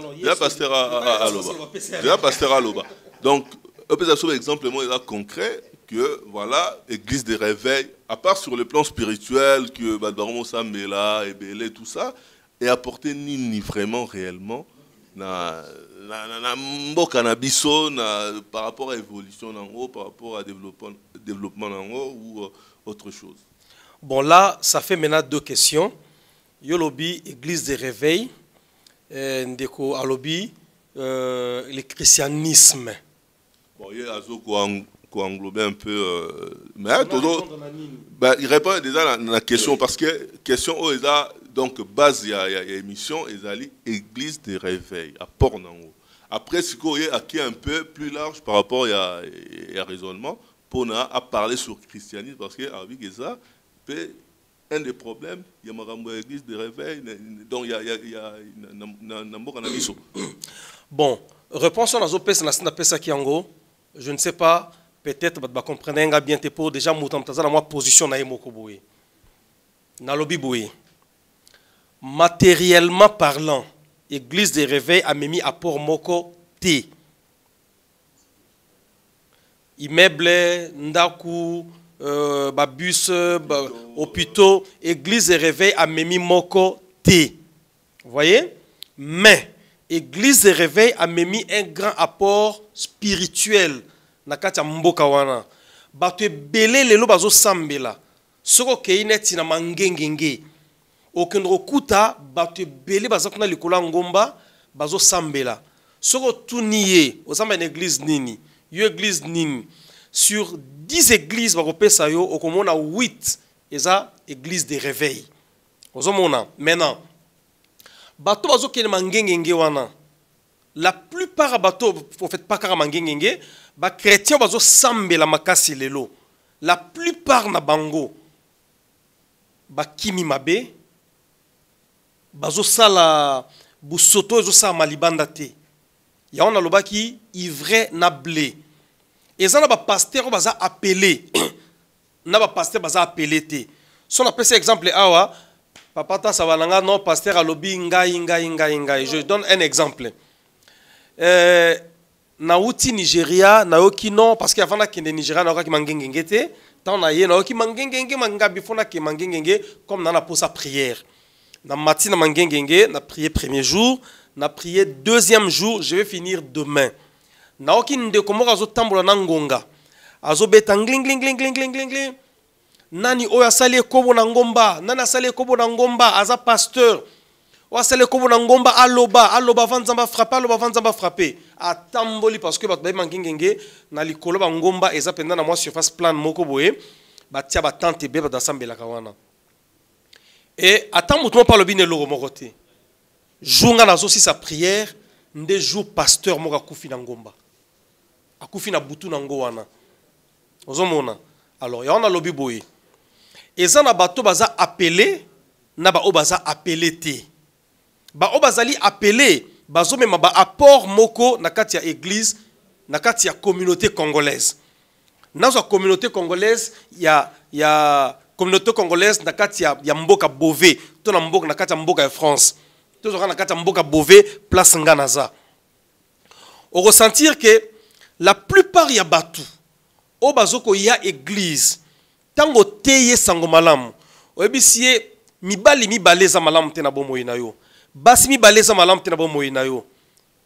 Loba. Déjà pasteur à Loba. Donc, un peu ça exemple concret que voilà, église des réveils, à part sur le plan spirituel que Badbarmo Sambela et Belé tout ça. Et apporter ni vraiment réellement na cannabis par rapport à l'évolution par rapport à développement ou autre chose. Bon là, ça fait maintenant deux questions. Yolobi, église des réveils, ndeko alobi, le christianisme. Bon, il y a englober un peu mais il répond déjà à la question parce que question donc base il y a émission et église des réveils à Port-Nango. Après ce qu'il y a qui est un peu plus large par rapport à raisonnement pour à parler sur le christianisme parce que avec ça un des problèmes il y a l'église des réveils donc il y a bon réponse à la qui en gros je ne sais pas peut-être que vous comprenez bien pour déjà moi position na yemoko boye na lobi boye matériellement parlant église des réveils a mis à port moko T immeuble ndaku bus hôpitaux église des réveils a mis moko T vous voyez mais église des réveils a mis un grand apport spirituel na kati ya mboka wana bato ebele lelo bazo sambela soko keineti na mangengenge okendro kuta bato ebele baza kuna likolo ngomba bazo sambela soko tuniye osamba na église nini yo église nini sur 10 églises bakopesa yo okomona 8 eza église des réveils ozomona maintenant bato bazo kene mangengenge wana la plupart bato en fait pas kara mangengenge ba chrétien bazo sambela makasi lelo la plupart na bango ba kimi mabe bazo sala busoto ezo sa malibanda te ya on alobaki ivraie na blé ezana ba pasteur baza appelé na ba pasteur baza appelé te son appelle cet exemple awa papa ta sabalanga non pasteur alobi ngai je donne un exemple nauti Nigeria nayoki non parce que avant na kende Nigeria nayoki mangengenge te tant na ye nayoki mangengenge manga bifona ke mangengenge comme na pour sa prière na matin na mangengenge na prier premier jour na prier deuxième jour je vais finir demain nayoki ndeko moko azo tambola na ngonga azo beta ngling ngling ngling ngling ngling ngling nani oyo asali ekobo na ngomba nani asali ekobo na ngomba aza pasteur wasale kobo na ngomba aloba vanzamba frapper atamboli parce que bato mangengenge na likolo ba ngomba eza penda na moi surface plan moko boye batia ba tante be ba sambela kawana et attends mutumo pa lobine logo moko te journga nazo si sa prière nde jour pasteur moko akufi na ngomba akufi na butu na ngo wana ozomona alors ya on a lobi boye eza na bato baza appelé na ba obaza appelé te ba obazali appelé bazo mema ba apport moko na kati ya église na kati ya communauté congolaise nazo communauté congolaise ya communauté congolaise na kati ya mboka Bové to na mboka na kati ya mboka ya France to na kati ya mboka Bové place nganaza on ressentir que la plupart ya batu obazoko ya église tango teye sango malamu oyebisie mibali za malamu te na bomoyi na yo basi mibali eza malamu te na bomoyi na yo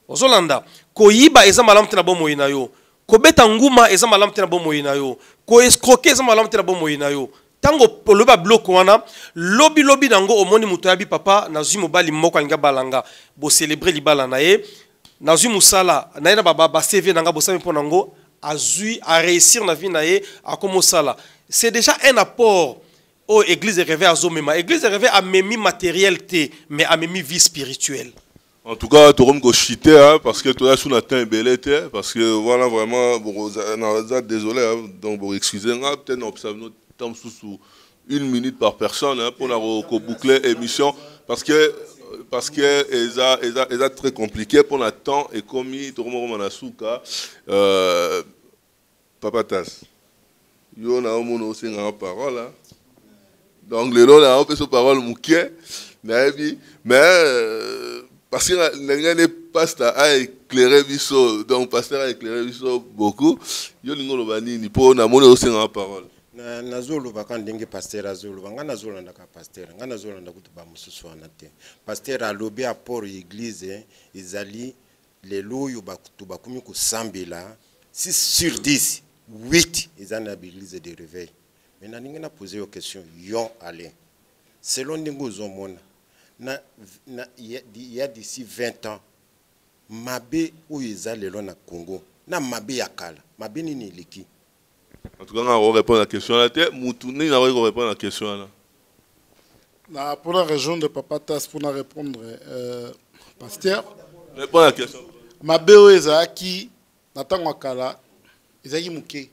ozolanda koyiba eza malamu te na bomoyi na yo kobeta nguma eza malamu te na bomoyi na yo koescroquer eza malamu te na bomoyi na yo tango loba bloko wana lobi nango omoni muto yabi papa nazwi mobali moko alinga balanga bo célébrer libala na ye nazwi musala na ye na ba CV nanga bo sami pona ngo azui a réussir na vie na ye akomo sala c'est déjà un apport. Oh, église rêvée à Zomema. Église rêvée a même matériel T, mais a même vie spirituelle. En tout cas, tu vas chiter hein, parce que tu as sous un belé parce que voilà vraiment bon, désolé hein, donc bon, excusez-moi peut-être on observe notre temps sous 1 minute par personne hein, pour la boucler émission parce que est très compliqué pour le temps et comme tout le monde manasuka Papa Tas yo na mon aussi en parole hein. Donc, le long, on peut se parole mouquet, mais parce que le pasteur a éclairé Bisso, donc le pasteur a éclairé Bisso beaucoup. Il y a une banini pour na mona aussi en parole. Na zolo bakandi ndenge pasteur azolo ngana zolo ndaka pasteur ngana zolo ndakutu ba mususu anate pasteur alobi apport église ezali lelo yo bakutu bakumi ko sambela 6 sur 10 8 ezana l'église de réveil. Maintenant, nous avons posé une question. Yon allez. Selon nous, il y a d'ici 20 ans, Mabé ou Izale na Congo, na Mabé Yakala, Mabé ni liki. En tout cas, on va répondre à la question. Moutouni, on va répondre à la question. Pour la région de Papa Tas, pour répondre, pasteur. Répondre à la question. Mabé ou Izaki, Nathan Wakala, Izaki Mouké.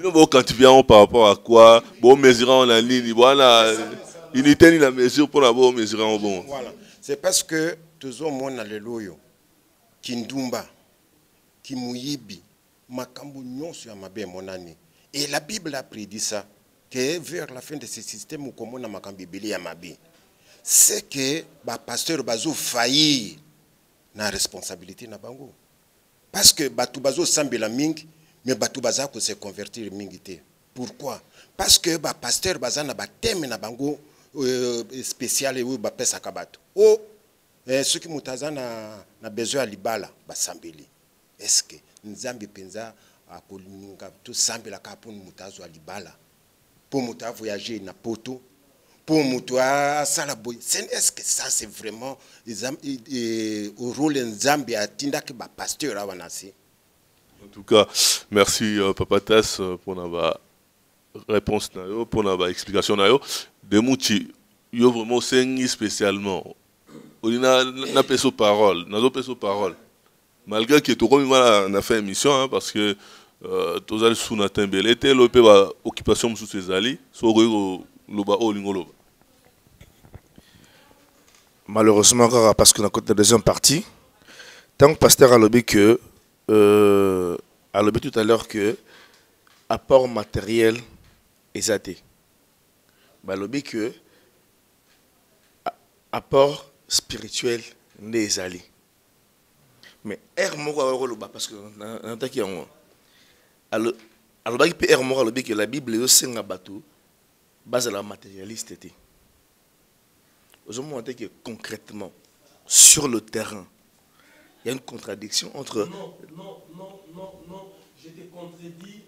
Quand tu viens par rapport à quoi, bon mesurer en ligne, voilà, unité ni la mesure pour la bonne mesurer en bon. Voilà, c'est parce que tous au monde le loyo, Kindumba, Kimuyibi, Makambu nyon sur Mabé monani. Et la Bible a prédit ça, que vers la fin de ce système où comme on a Makambibili à Mabé, c'est que le pasteur Bazo faillit na responsabilité na bango. Parce que Batou Bazo sambela ming. Mais Batou Baza ko se convertir mingité. Pourquoi? Parce que ba pasteur Baza na ba thème na bango spécial et ba pesa kabato. Oh ceux qui mutaza na besoin libala ba sambeli. Est-ce que nzambi penza akolinga to sambela ka pour mutazo libala? Pour muta voyager na poto pour muta sala boy. Est-ce que ça c'est vraiment au rôle nzambi atinda que ba pasteur awanasi? En tout cas, merci Papa Tass pour la réponse, pour la explication. De Mouchi, il y a vraiment saigné spécialement. On a pas de parole, malgré que tout le monde a fait émission, hein, parce que tous les sous n'atteint belé, l'occupation sous ses alliés, sur le malheureusement, parce que dans la deuxième partie, tant que le pasteur a lobby que a lobby tout à l'heure que apport matériel est athée. Bah lobby que apport spirituel n'est allé. Mais R moko a parce que on a qui en alors il peut R moko que la Bible est aussi un bateau base à la matérialiste était. Aujourd'hui que concrètement sur le terrain il y a une contradiction entre non, je te contredis.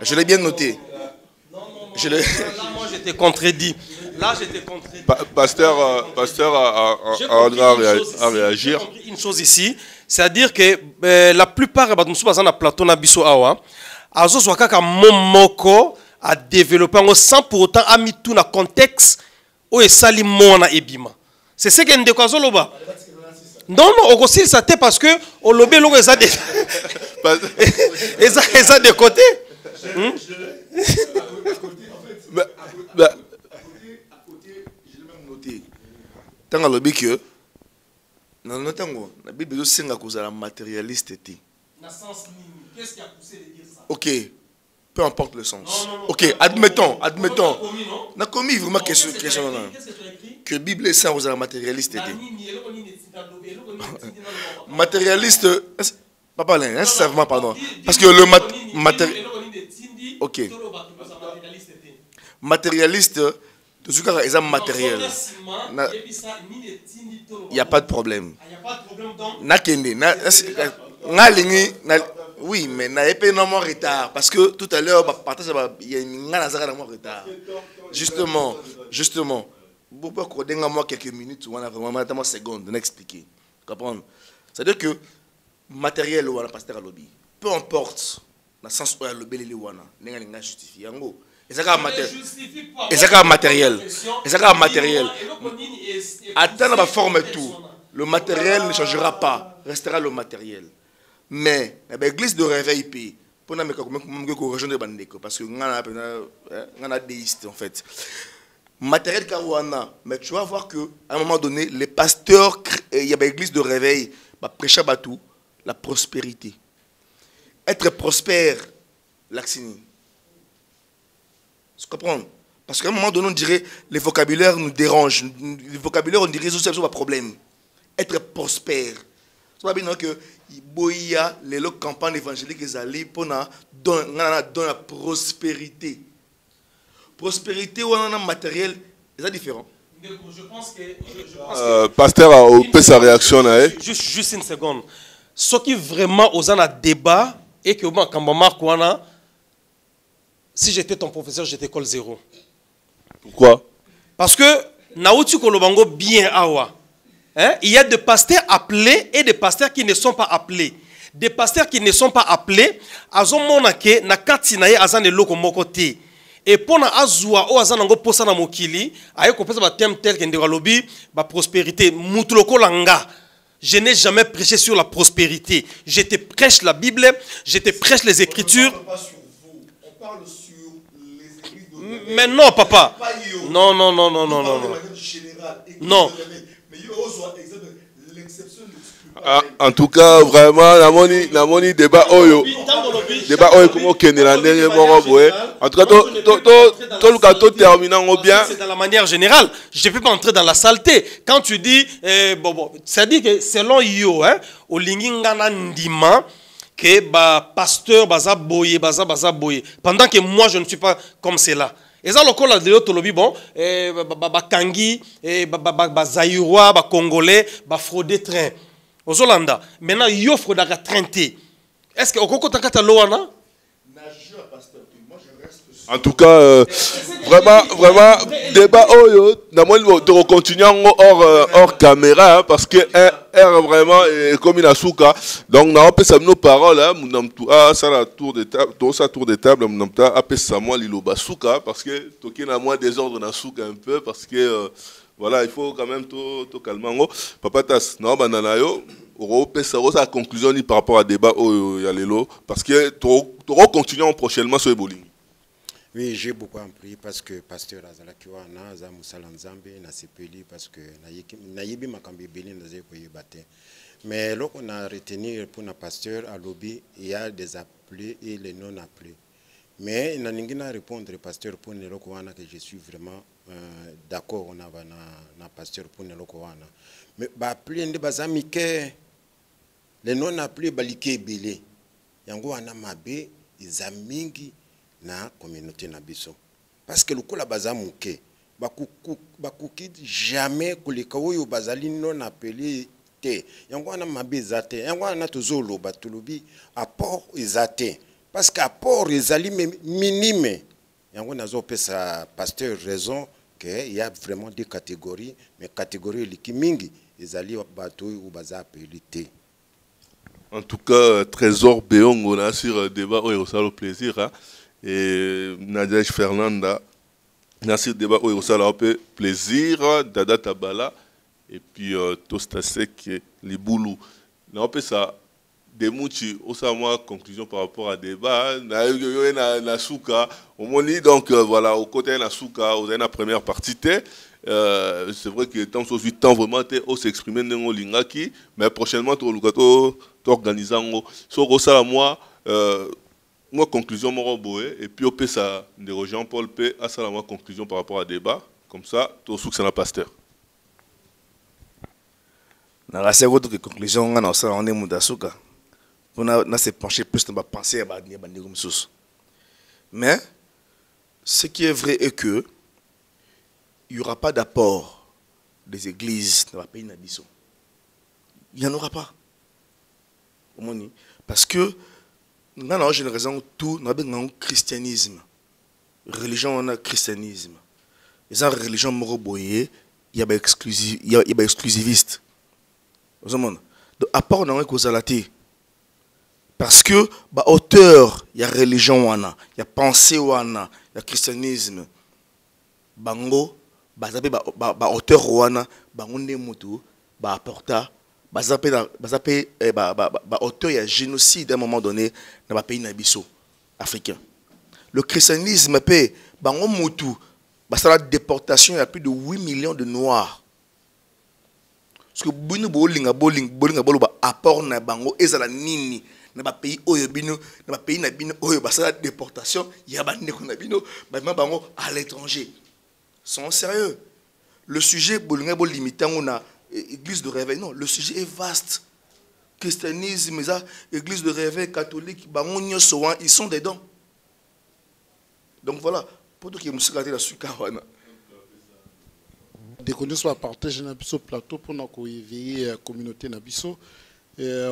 Je l'ai bien noté. Non, là, moi, je te contredis. Là, je te contredis. Pasteur a réagir. J'ai compris une chose ici, c'est-à-dire que la plupart de nous sommes plateau na biso awa, azo swaka momoko a développé sans pour autant a mis tout dans contexte où est sali mona ebima. C'est ce que ndeko azoloba. Non, au aussi ça t'est parce que au lobby logo ça de ça de côté. À côté, je l'ai même noté. Tant que le que la Bible est la matérialiste. Qu'est-ce qui a poussé de dire ça? Ok, peu importe le sens. Non. Ok, admettons. On a commis vraiment question. Qu'est-ce que tu as écrit? Que la Bible est sans la matérialiste. Matérialiste, papa, sincèrement, pardon. Parce que le matérialiste. Ok. Matérialiste, tout ce qui est matériel. Il n'y a pas de problème. Oui, mais il n'y a pas énormément de retard. Parce que tout à l'heure, il y a un retard. Justement. Vous pouvez accorder moi quelques minutes ou vraiment secondes de m'expliquer. Comprendre? C'est-à-dire que matériel ou pasteur à lobby, peu importe dans le sens où il y a le bel éléwana, il y a un justifié. Et ça matériel. Attends la forme et tout. Le matériel ne changera pas, restera le matériel. Mais l'église de réveil pays pour nous rejoindre Bandeko parce que on a déiste en fait. Matériel carouana, mais tu vas voir que à un moment donné, les pasteurs, il y a l'église de réveil, prêcher tout la prospérité. Être prospère, l'axini. Tu comprends? Parce qu'à un moment donné, on dirait les vocabulaires nous dérangent. Les vocabulaires, on dirait que c'est un problème. Être prospère. Tu vois bien que il y a les campagnes évangéliques qui allaient pour donner la prospérité. Prospérité ou un matériel, c'est différent. Je pense que Pasteur a opé sa réaction. Juste une seconde. Ce qui vraiment aux un débat et que moi, quand je si j'étais ton professeur, j'étais école 0. Pourquoi? Parce que Naouti Kolobango bien awa. Il y a des pasteurs appelés et des pasteurs qui ne sont pas appelés. Des pasteurs qui ne sont pas appelés, azon monake na katinaye azan de loko mokote. Et pour na azwa o azan ngo posa na mokili, aye ko pesa ba thème tel que ndeko lobi ba prospérité mutuloko langa. Je n'ai jamais prêché sur la prospérité. Je te prêche la Bible, je te prêche les Écritures. On ne parle pas sur vous, on parle sur les églises de... Mais non, papa. Non. Non. En tout cas, vraiment, la moni débat oyo. Débat oyo comment kenelande moroboé. En tout cas, tout le gâteau terminant bien. C'est dans la manière générale. Je ne peux pas entrer dans la saleté. Quand tu dis ça dit que selon yo au lingingana ndima que pasteur baza boye. Pendant que moi je ne suis pas comme cela. Et ça, le col de l'autre lobby, bon, Kangi, Zaïrois, Congolais, fraudé train. Aux Hollanda. Maintenant, il offre d'argent trainté. Est-ce que au Coco Takata Loana? En tout cas, vraiment, débat oyo, de continuer hors caméra, parce que R vraiment est comme une asuka. Donc, on a appelé nos paroles, ça la tour de table, tout ça tour de table, on a appelé ça moi l'ilo basuka, parce que toqué na moi désordre na souka un peu, parce que voilà, il faut quand même tout calmer. Papa Tas, non, bananayo, on peut savoir sa conclusion par rapport à débat oyo yalelo, parce que tu continuer prochainement sur les bowling. Oui, j'ai beaucoup appris parce que pasteur Azalakiwa Naza Moussala Nzambe na sepeli parce que nayebi makambi beli naze koyebate. Mais là on a retenu pour na pasteur à lobby, il y a des appelés et les non appelés. Mais na ningina répondre pasteur pour ne lokowana que je suis vraiment d'accord on a na pasteur pour ne lokowana. Mais ba appelé ndi bazamike les non appelés balike ebele yango wana mabe eza mingi na communauté na biso parce que lokola baza muke bakuki jamais koleka oyo bazali non appelé te yango wana mabe eza te yango wana tozoloba tolobi apport eza te parce que apport ezali minime yango nazopesa pasteur raison que il y a vraiment des catégories mais catégorie eliki mingi ezali bato oyo baza appelé te. En tout cas, Trésor Béongo, on a sur débat où il y a le plaisir. Hein? Et Nadège Fernanda, on a sur débat où il y a le plaisir. Dada Tabala, et puis Tostasek, les boulous. On a ça. Des moutis, au moins conclusion par rapport à débat. Na souka, au moni donc voilà au côté na souka, au la première partie c'est vrai que tant sur 8 ans vraiment on s'exprimer dans lingaki, mais prochainement tu organiser sur ça moi conclusion mon boé et puis au ça de Jean-Paul P à ça moi conclusion par rapport à débat comme ça tout souk na pasteur. Na la seconde conclusion on a ça on est mudasuka. On a se penché plus dans ma pensée à mais ce qui est vrai est que il n'y aura pas d'apport des églises dans le pays d'Abisso. Il n'y en aura pas. Parce que nous avons une raison tout, nous avons un christianisme. Religion, on a christianisme. Les religions moroboyées, il y a exclusiviste. Donc, apport dans un causalité. Parce que, bah, auteur, il y a religion, il y a pensée, il y a christianisme. Bango, bah, auteur, bango, mutu, bah, apporta, bah, auteur, il y a génocide à un moment donné dans le pays nabiso africain. Le christianisme, bango, mutu, bah, ça la déportation, il y a plus de 8 millions de noirs. Parce que, bolinga, apport na bango, ezala nini. Dans le pays où la déportation, il y a des gens à l'étranger. Sont sérieux. Le sujet est limité à l'église de réveil. Non, le sujet est vaste. Christianisme, église de réveil, catholique, ils sont dedans. Donc voilà. Pour tout qui est la sukawana. Dès qu'on soit partagé dans ce plateau pour nous éveiller la communauté Nabiso.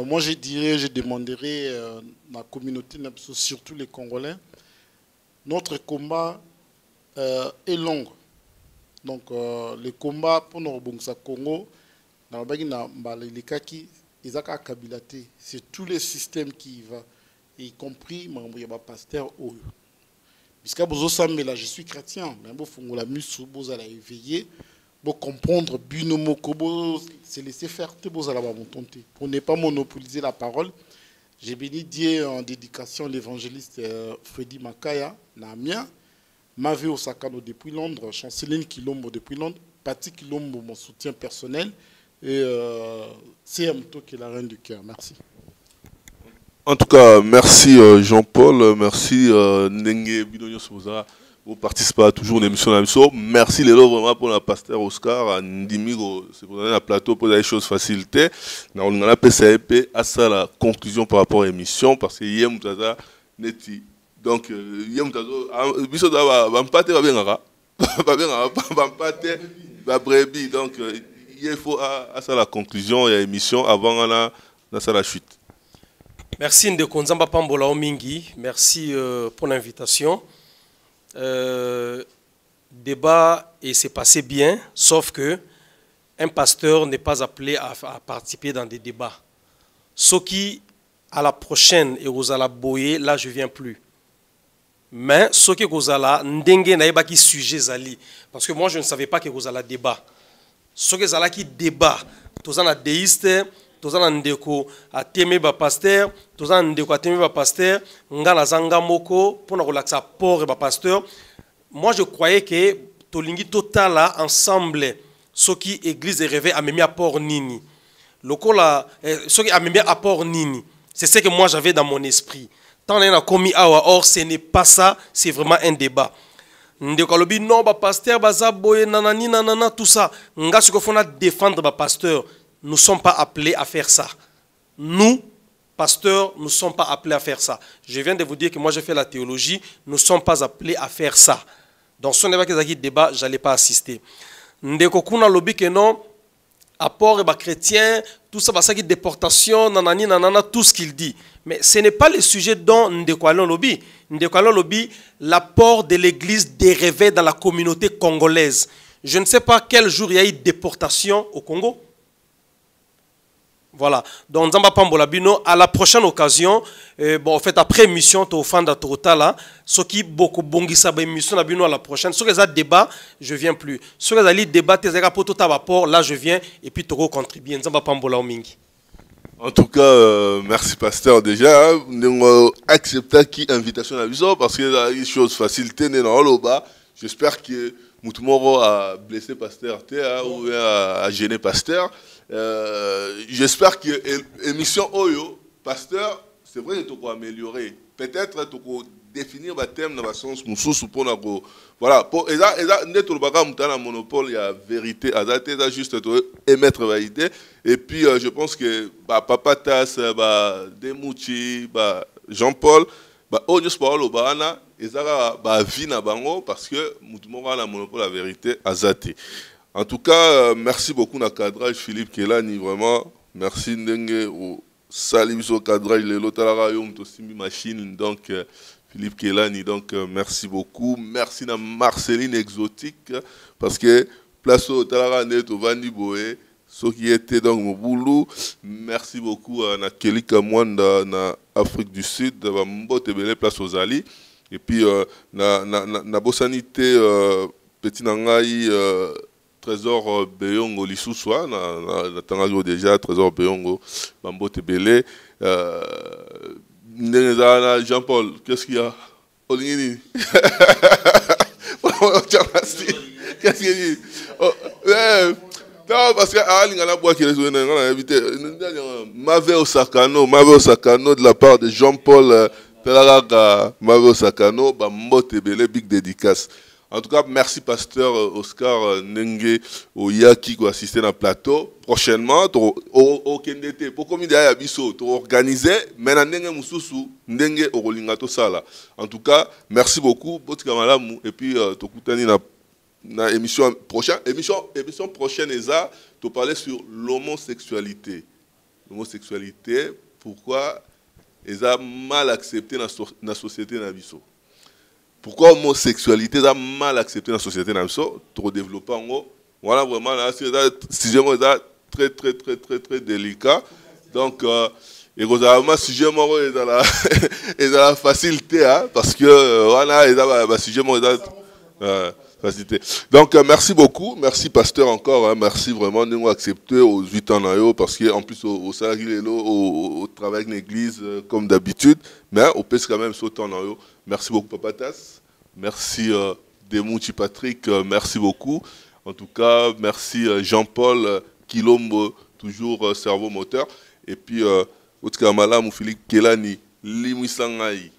Moi, je demanderais à la communauté, surtout les Congolais, notre combat est long. Donc, le combat pour nous, Congo, c'est tous les systèmes qui vont, y compris les pasteurs. Puisque je suis chrétien, mais je suis éveillé. Pour comprendre, c'est laisser faire, pour ne pas monopoliser la parole. J'ai béni Dieu en dédication l'évangéliste Freddy Makaya, Namia, Mavé Osakano depuis Londres, Chanceline Kilombo depuis Londres, Pati Kilombo, mon soutien personnel, et CMTO qui est la reine du cœur. Merci. En tout cas, merci Jean-Paul, merci Nenge Bidonio Souza. Vous participez toujours à l'émission de la mission. Merci les lots vraiment pour la pasteur Oscar, Ndimigo, c'est pour donner un plateau pour des choses facilitées. On a PCP à ça la conclusion par rapport à l'émission parce que hier Moutaza neti. Donc hier Moutaza, biso da va pas va bien va pas va brebis. Donc il faut à ça la conclusion et l'émission avant la ça la chute. Merci Ndekonzamba Pambola Omingi, merci pour l'invitation. Débat et c'est passé bien, sauf que un pasteur n'est pas appelé à participer dans des débats. Ce qui, à la prochaine, et vous allez boyer, là je ne viens plus. Mais ce que vous allez, n'dengue n'a pas qui sujet zali, parce que moi je ne savais pas que vous allez débat. Ce que vous allez qui débat, tous en déiste, tous en ndeko à témer ba pasteur, tous en ndeko à témer ba pasteur, ngala zanga moko pour nous relaxer port et ba pasteur. Moi je croyais que tolingi total ensemble ce qui église et réveil a mis à port nini. Lokola ce qui a mis à port nini. C'est ce que moi j'avais dans mon esprit. Tant on a commis or ce n'est pas ça, c'est vraiment un débat. Ndeko lobi non ba pasteur baza boye nanani nanana tout ça. Nga ce qu'il faut défendre ba pasteur. Nous ne sommes pas appelés à faire ça. nous, pasteurs, nous ne sommes pas appelés à faire ça. Je viens de vous dire que moi, j'ai fait la théologie. Nous ne sommes pas appelés à faire ça. Donc, si on n'est pas qu'il y a débat, je n'allais pas assister. Ndeko kuna lobby que non, apport et chrétien, tout ça, ça qui déportation, nanani, nanana, tout ce qu'il dit. Mais ce n'est pas le sujet dont Ndeko Alon lobby. Ndeko Alon lobby, l'apport de l'église des réveils dans la communauté congolaise. Je ne sais pas quel jour il y a eu déportation au Congo. Voilà. Donc, Nzamba Pambola Bino, à la prochaine occasion, bon, en fait, après émission, tu as offert Total, ce qui beaucoup bongisa émission Bino à la prochaine. Si vous avez débat, je ne viens plus. Si vous avez débat, tu as pour rapport, là, je viens et puis tu contribuer. Nzamba Pambola Omingi. En tout cas, merci pasteur déjà. Nous acceptons qui invitation à Viso parce que la chose facilité dans le bas. J'espère que Moutoumoro a blessé pasteur ou a gêné pasteur. J'espère que l'émission Oyo, pasteur, c'est vrai que tu peux améliorer. Peut-être tu peux définir le thème dans le sens où pour voilà. Pour le monopole, il y a vérité. Il y a juste émettre la vérité. Et puis, je pense que Papa Tass, Demouchi, Jean-Paul, Onyos Paolo, ils ont vie parce que nous avons monopole la vérité à Zate. En tout cas, merci beaucoup na cadrage Philippe Kelani, vraiment. Merci Ndenge au salut au cadrage les lotalara yom tosimi machine donc Philippe Kelani donc merci beaucoup. Merci na Marceline Exotique parce que place au talara net au Vandi Boé, ceux qui étaient donc mon boulot. Merci beaucoup na Kelly Kamwanda na Afrique du Sud, va mbote belé place aux Ali et puis na Bossanité petit nangai Trésor Beyongo Lissouswa, na tangazo déjà Trésor Beyongo Bambo Tebele. Jean-Paul, qu'est-ce qu'il y a? Olingini. Qu'est-ce qu'il dit? Non, parce que Alingana Bois qui les a invité. Mavé Osakano de la part de Jean-Paul Telaraga, Mavé Osakano, Bambo Tebele, big dédicace. En tout cas, merci pasteur Oscar Nenge Oyaki qui a assisté dans le plateau. Prochainement, au Kendete, pour comme il y a Abisso, tu organisé, mais Nenge Moussousou, Nenge Orolingato Sala. En tout cas, merci beaucoup, et puis tu na émission prochaine, émission prochaine, tu parlais sur l'homosexualité. L'homosexualité, pourquoi ils ont mal accepté dans la société d'Abisso. Pourquoi l'homosexualité est mal acceptée dans la société, trop développée en haut. Voilà, vraiment, c'est un sujet très délicat. Donc, et vraiment, le sujet est dans la facilité, parce que, voilà, le sujet est facilité. Donc, merci beaucoup. Merci, pasteur, encore. Merci vraiment de nous accepter aux 8 ans, parce qu'en plus, au salarié, au travail de l'église, comme d'habitude, mais au pèse quand même sauter en haut. Merci beaucoup, Papa Tass. Merci, Demouchi Patrick. Merci beaucoup. En tout cas, merci, Jean-Paul Kilombo, toujours cerveau moteur. Et puis, Outka Malam ou Philippe Kelani, Limouissangaï.